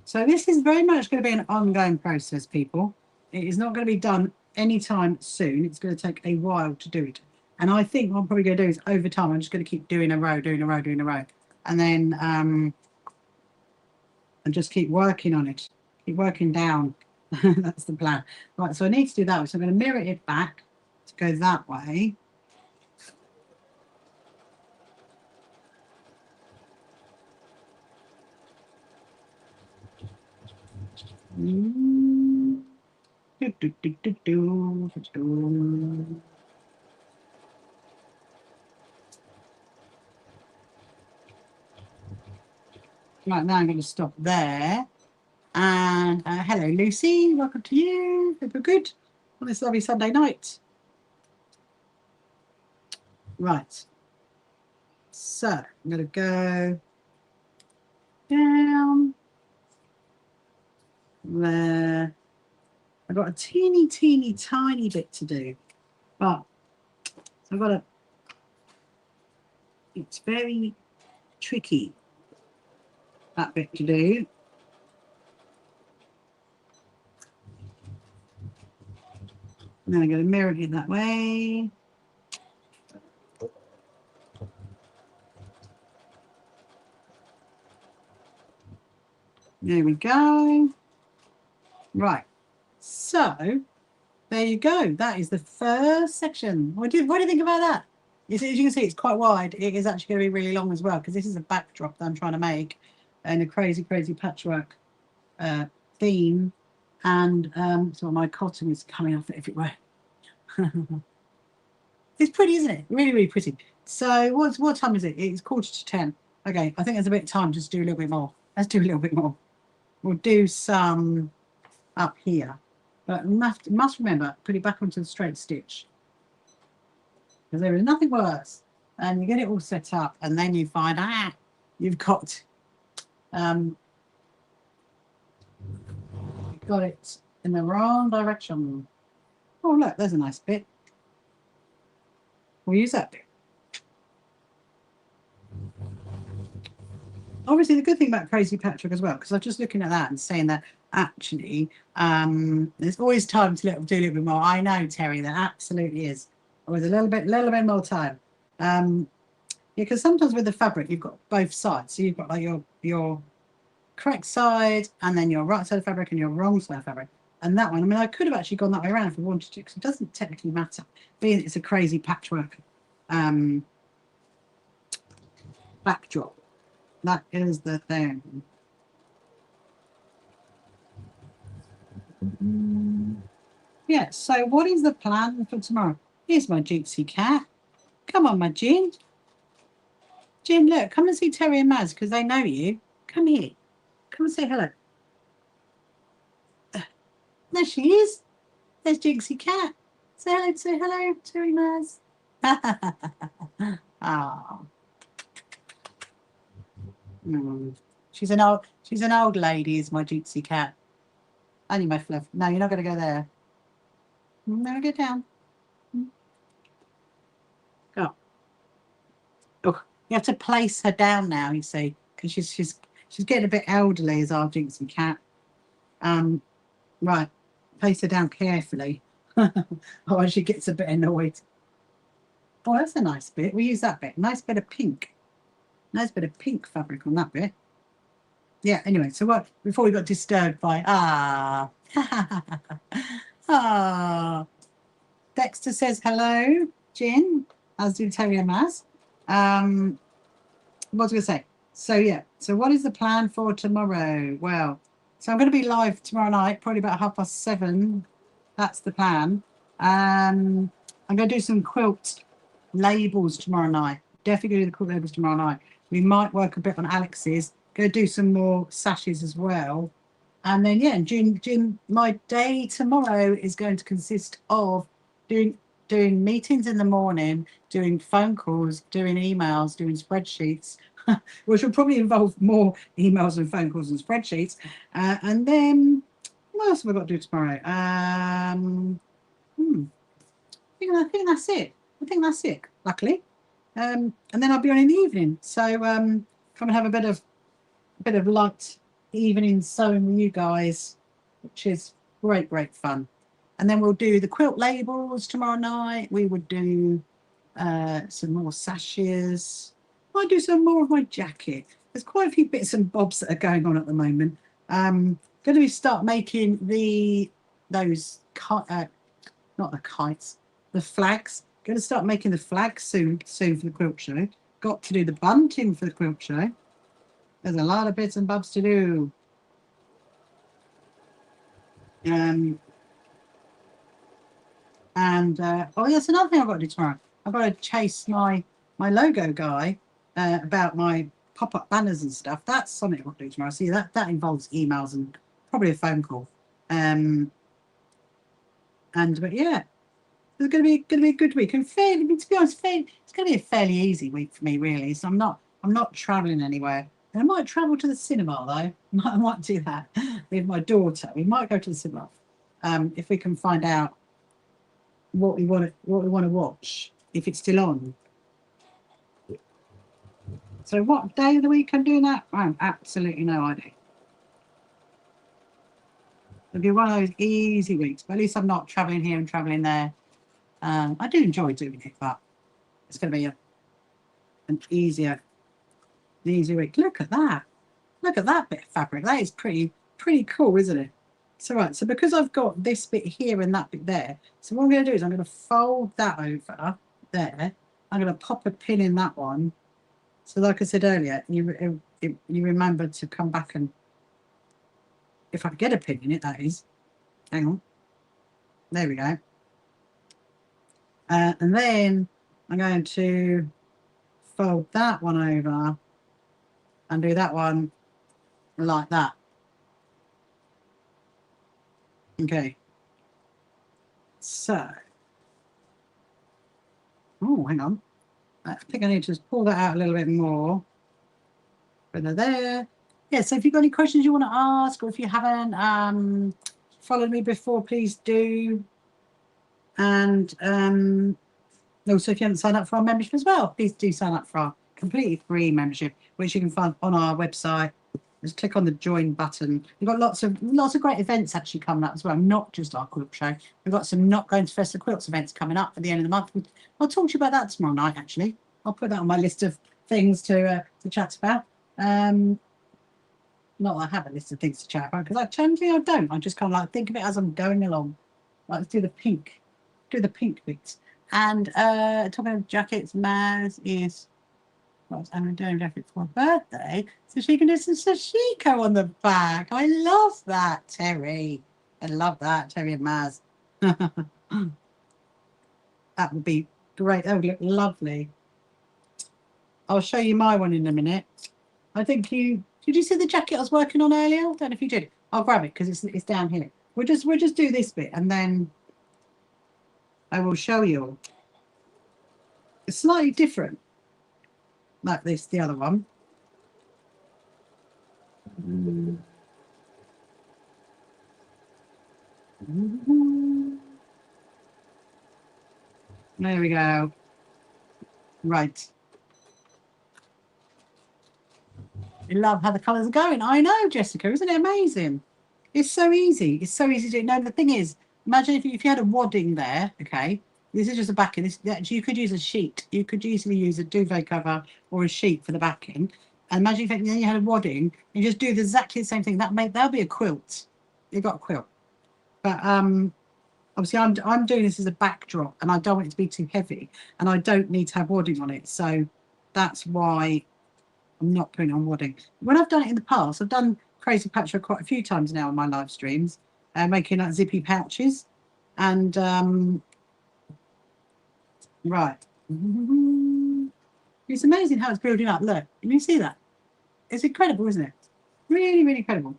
So this is very much going to be an ongoing process, people. It is not going to be done anytime soon. It's going to take a while to do it. And I think what I'm probably going to do is over time, I'm just going to keep doing a row. And then and just keep working on it. Keep working down. That's the plan. Right, so I need to do that. So I'm going to mirror it back to go that way. Right, now I'm going to stop there. And hello, Lucy. Welcome to you. Hope you're good on this lovely Sunday night. Right. So I'm going to go down there. I've got a teeny tiny bit to do, but I've got a. It's very tricky, that bit to do. And then I'm going to mirror it that way. There we go. Right. So there you go. That is the first section. What do you think about that? As you can see, it's quite wide. It is actually going to be really long as well, because this is a backdrop that I'm trying to make and a crazy patchwork theme. And so my cotton is coming off everywhere. It's pretty, isn't it? Really pretty. So what time is it? It's 9:45. Okay, I think there's a bit of time just to do a little bit more. Let's do a little bit more. We'll do some up here, but must remember, put it back onto the straight stitch, because there is nothing worse. And you get it all set up, and then you find you've got it in the wrong direction. Oh, look, there's a nice bit. We'll use that bit. Obviously, the good thing about Crazy Patchwork as well, because I'm just looking at that and saying that actually, there's always time to do a little bit more. I know, Terry, there absolutely is. Always a little bit more time. Yeah, because sometimes with the fabric, you've got both sides. So you've got like your correct side, and then your right side of fabric, and your wrong side of fabric. And that one, I mean, I could have actually gone that way around if I wanted to, because it doesn't technically matter, being it's a Crazy Patchwork backdrop. That is the thing. Yeah, so what is the plan for tomorrow? Here's my gypsy cat. Come on, my Gin. Gin, look, come and see Terry and Maz because they know you. Come here. Come and say hello. There she is. There's Jinxie Cat. Say hello, Terry Maz. Oh. She's an old lady, is my Jinxie Cat. Only my fluff. No, you're not going to go there. No, go down. Go. Oh, you have to place her down now. You see, because she's getting a bit elderly as our Jinxie Cat. Right, place her down carefully. Otherwise she gets a bit annoyed. Oh, that's a nice bit. We use that bit. Nice bit of pink. Nice bit of pink fabric on that bit. Yeah, anyway, so what before we got disturbed by Dexter says hello, Gin, as do Terry and Maz. What was I going to say? So yeah, so what is the plan for tomorrow? Well, so I'm going to be live tomorrow night, probably about 7:30. That's the plan. I'm going to do some quilt labels tomorrow night. Definitely going to do the quilt labels tomorrow night. We might work a bit on Alex's. Go do some more sashes as well. And then, yeah, June, my day tomorrow is going to consist of doing meetings in the morning, doing phone calls, doing emails, doing spreadsheets, which will probably involve more emails and phone calls and spreadsheets. And then, what else have I got to do tomorrow? I think that's it. I think that's it, luckily. And then I'll be on in the evening. So come and have a bit of light evening sewing with you guys, which is great fun. And then we'll do the quilt labels tomorrow night. We would do some more sashes. I'll do some more of my jacket. There's quite a few bits and bobs that are going on at the moment. Going to start making those not the kites, the flags. Going to start making the flags soon for the quilt show. Got to do the bunting for the quilt show. There's a lot of bits and bobs to do. Oh, yes, another thing I've got to do tomorrow. I've got to chase my logo guy about my pop-up banners and stuff. That's something I've got to do tomorrow. See, that involves emails and probably a phone call. But yeah, it's going to be a good week. And to be honest, it's going to be a fairly easy week for me, really. So I'm not traveling anywhere. And I might travel to the cinema though. I might do that with my daughter. We might go to the cinema if we can find out what we want to watch, if it's still on. So what day of the week I'm doing that? I have absolutely no idea. It'll be one of those easy weeks, but at least I'm not traveling here and traveling there. I do enjoy doing it, but it's going to be an easier week. Look at that. Look at that bit of fabric. That is pretty cool, isn't it? So right, so because I've got this bit here and that bit there, so what I'm going to do is I'm going to fold that over there. I'm going to pop a pin in that one. So like I said earlier, you remember to come back and, if I get a pin in it, that is. Hang on. There we go. And then I'm going to fold that one over and do that one like that. Okay. So, oh, hang on. I think I need to just pull that out a little bit more. But there. Yeah, so if you've got any questions you want to ask, or if you haven't followed me before, please do. And also, if you haven't signed up for our membership as well, please do sign up for our completely free membership, which you can find on our website. Just click on the join button. We've got lots of great events actually coming up as well, not just our quilt show. We've got some Not Going to Festival Quilts events coming up at the end of the month. I'll talk to you about that tomorrow night, actually. I'll put that on my list of things to chat about. Not that I have a list of things to chat about, because I don't. I just kind of like think of it as I'm going along. Let's do the pink bits. And talking of jackets, Maz is what's Anna doing jacket for her birthday, so she can do some sashiko on the back. I love that, Terry. I love that, Terry and Maz. That would be great. That would look lovely. I'll show you my one in a minute. I think did you see the jacket I was working on earlier? I don't know if you did. I'll grab it because it's down here. We'll just do this bit and then I will show you. It's slightly different, like this, the other one. There we go. Right. I love how the colours are going. I know, Jessica, isn't it amazing? It's so easy. It's so easy to do. No, the thing is, imagine if you had a wadding there, okay? This is just a backing. You could use a sheet. You could easily use a duvet cover or a sheet for the backing. And imagine if you had a wadding, you just do exactly the same thing. That'll be a quilt. You've got a quilt. But obviously I'm doing this as a backdrop and I don't want it to be too heavy and I don't need to have wadding on it. So that's why I'm not putting on wadding. When I've done it in the past, I've done Crazy Patchwork quite a few times now on my live streams, making like zippy pouches. And right. It's amazing how it's building up. Look, can you see that? It's incredible, isn't it? Really, really incredible.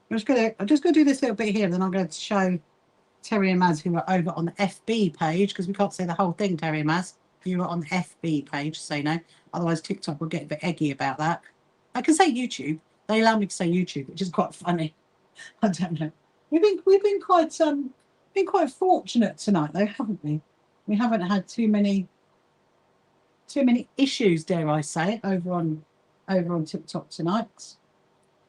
I'm just gonna do this little bit here, then I'm going to show Terry and Maz, who are over on the FB page, because we can't say the whole thing, Terry and Maz. You are on the FB page, so no. Otherwise, TikTok will get a bit eggy about that. I can say YouTube. They allow me to say YouTube, which is quite funny. I don't know. We've been quite fortunate tonight, though, haven't we? We haven't had too many issues, dare I say, over on TikTok tonight.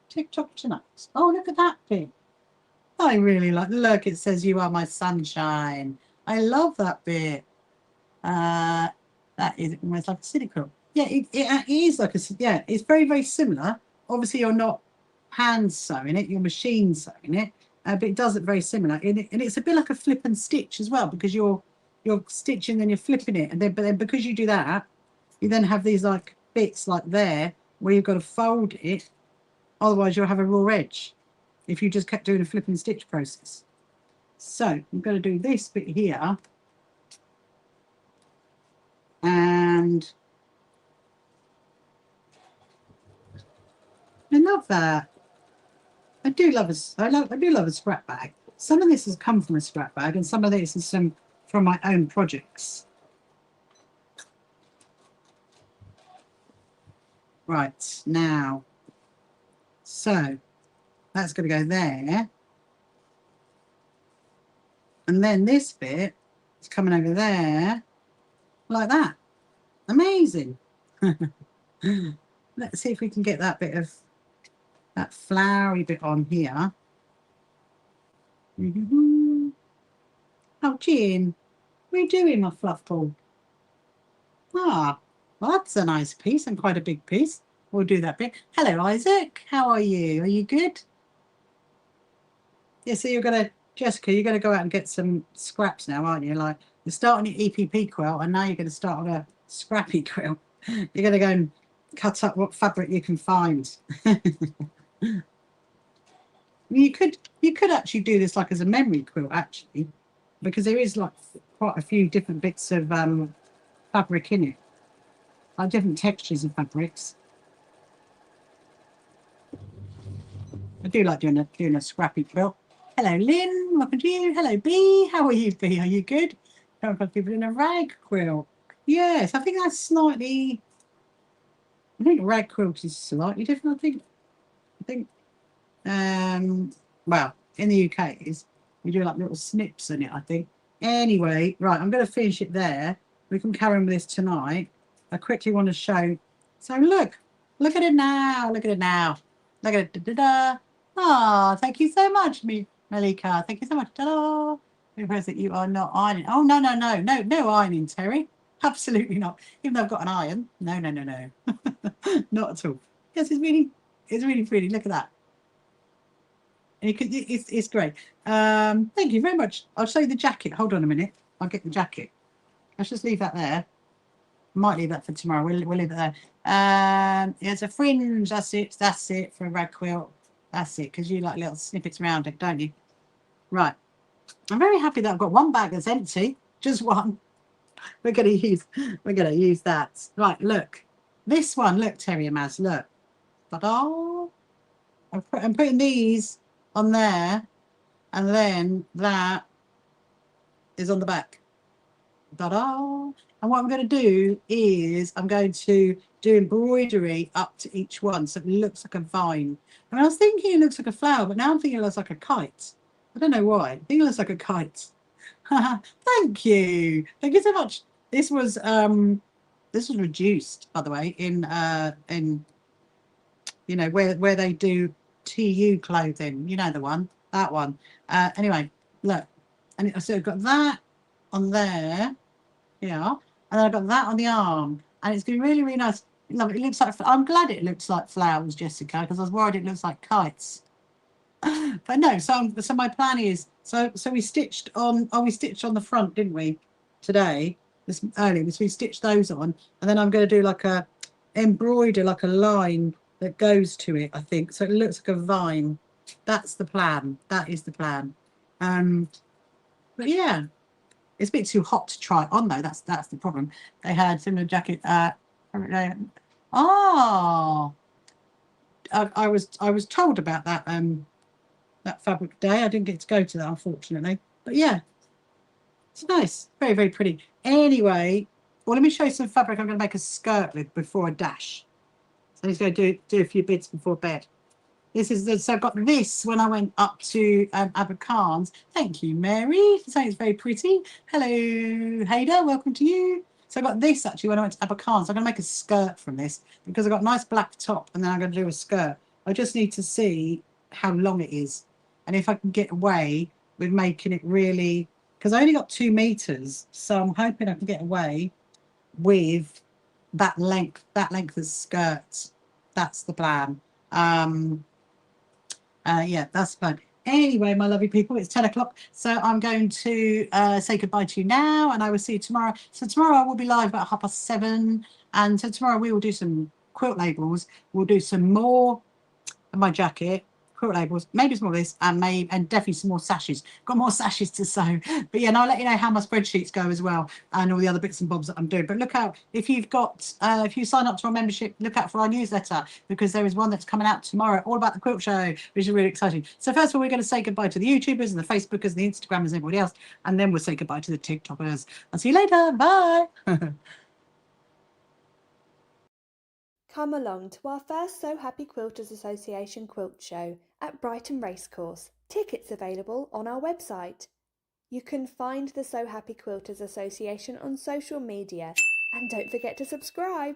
TikTok tonight. Oh, look at that bit. I really like. Look, it says "You are my sunshine." I love that bit. That is almost like a city quilt. Yeah, it is like a. Yeah, it's very, very similar. Obviously, you're not hand sewing it; you're machine sewing it. But it does look very similar, and it's a bit like a flip and stitch as well, because you're stitching and you're flipping it, and then because you do that, you then have these like bits like there where you've got to fold it. Otherwise, you'll have a raw edge if you just kept doing a flip and stitch process. So I'm going to do this bit here. And I love that. I do love a scrap bag. Some of this has come from a scrap bag, and some of this is from my own projects. Right, now, so that's going to go there. And then this bit is coming over there, like that. Amazing. Let's see if we can get that bit of that flowery bit on here. Oh, Jean, what are you doing, my fluff ball? Ah, well, that's a nice piece and quite a big piece. We'll do that bit. Hello, Isaac. How are you? Are you good? Yeah, so Jessica, you're going to go out and get some scraps now, aren't you? Like, you're starting your EPP quilt, and now you're going to start on a scrappy quilt. You're going to go and cut up what fabric you can find. You could actually do this like as a memory quilt, actually, because there is like quite a few different bits of fabric in it, like different textures of fabrics. I do like doing a scrappy quilt. Hello, Lynn. Welcome to you. Hello, B. How are you, B? Are you good? Don't have people in a rag quilt. Yes, I think that's slightly. I think rag quilt is slightly different. I think. Well, in the UK is we do like little snips in it, I think. Anyway, right, I'm going to finish it there. We can carry on with this tonight. I quickly want to show. So look at it now. Look at it now. Look at it. Da, da, da. Oh, thank you so much, Malika. Thank you so much. Ta-da. Impressed that you are not ironing. Oh, no ironing, Terry. Absolutely not. Even though I've got an iron. No. Not at all. Yes, it's really pretty. Look at that. And it's great. Thank you very much. I'll show you the jacket. Hold on a minute. I'll get the jacket. Let's just leave that there. Might leave that for tomorrow. We'll leave it there. It's a fringe. That's it for a rag quilt. That's it, because you like little snippets around it, don't you? Right. I'm very happy that I've got one bag that's empty. Just one. We're gonna use that. Right, look. This one, look, Terry and Maz, look. Ta-da! I'm putting these on there, and then that is on the back. Ta-da! And what I'm going to do is I'm going to do embroidery up to each one so it looks like a vine. And I was thinking it looks like a flower, but now I'm thinking it looks like a kite. I don't know why. I think it looks like a kite. Thank you. Thank you so much. This was reduced, by the way, in you know where they do TU clothing. You know the one, that one. Anyway, look, and so I've got that on there. Yeah, and then I've got that on the arm, and it's been really, really nice. Love it. It looks like, I'm glad it looks like flowers, Jessica, because I was worried it looks like kites. But no, so my plan is, so we stitched on, we stitched on the front, didn't we, today, this earlier, so we stitched those on, and then I'm going to do like a, embroider like a line that goes to it, I think, so it looks like a vine. That's the plan. That is the plan. But yeah. It's a bit too hot to try on though. That's the problem. They had similar jacket. Oh, I was told about that that fabric day. I didn't get to go to that, unfortunately. But yeah, it's nice. Very, very pretty. Anyway, well, let me show you some fabric I'm going to make a skirt with before I dash. So he's going to do a few bits before bed. This is so I got this when I went up to Abercarnes. Thank you, Mary. So it's very pretty. Hello, Hader. Welcome to you. So I got this actually when I went to Abercarnes. So I'm going to make a skirt from this because I got a nice black top and then I'm going to do a skirt. I just need to see how long it is and if I can get away with making it really, because I only got 2 meters. So I'm hoping I can get away with that length of skirt. That's the plan. Yeah, that's fun. Anyway, my lovely people, it's 10 o'clock. So I'm going to say goodbye to you now, and I will see you tomorrow. So tomorrow I will be live about 7:30. And so tomorrow we will do some quilt labels. We'll do some more of my jacket, quilt labels, maybe some more of this, and definitely some more sashes. Got more sashes to sew. But yeah, and I'll let you know how my spreadsheets go as well, and all the other bits and bobs that I'm doing. But look out, if you've got, if you sign up to our membership, look out for our newsletter, because there is one that's coming out tomorrow, all about the quilt show, which is really exciting. So first of all, we're going to say goodbye to the YouTubers and the Facebookers and the Instagrammers and everybody else, and then we'll say goodbye to the TikTokers. I'll see you later. Bye. Come along to our first So Happy Quilters Association quilt show at Brighton Racecourse. Tickets available on our website. You can find the So Happy Quilters Association on social media, and don't forget to subscribe.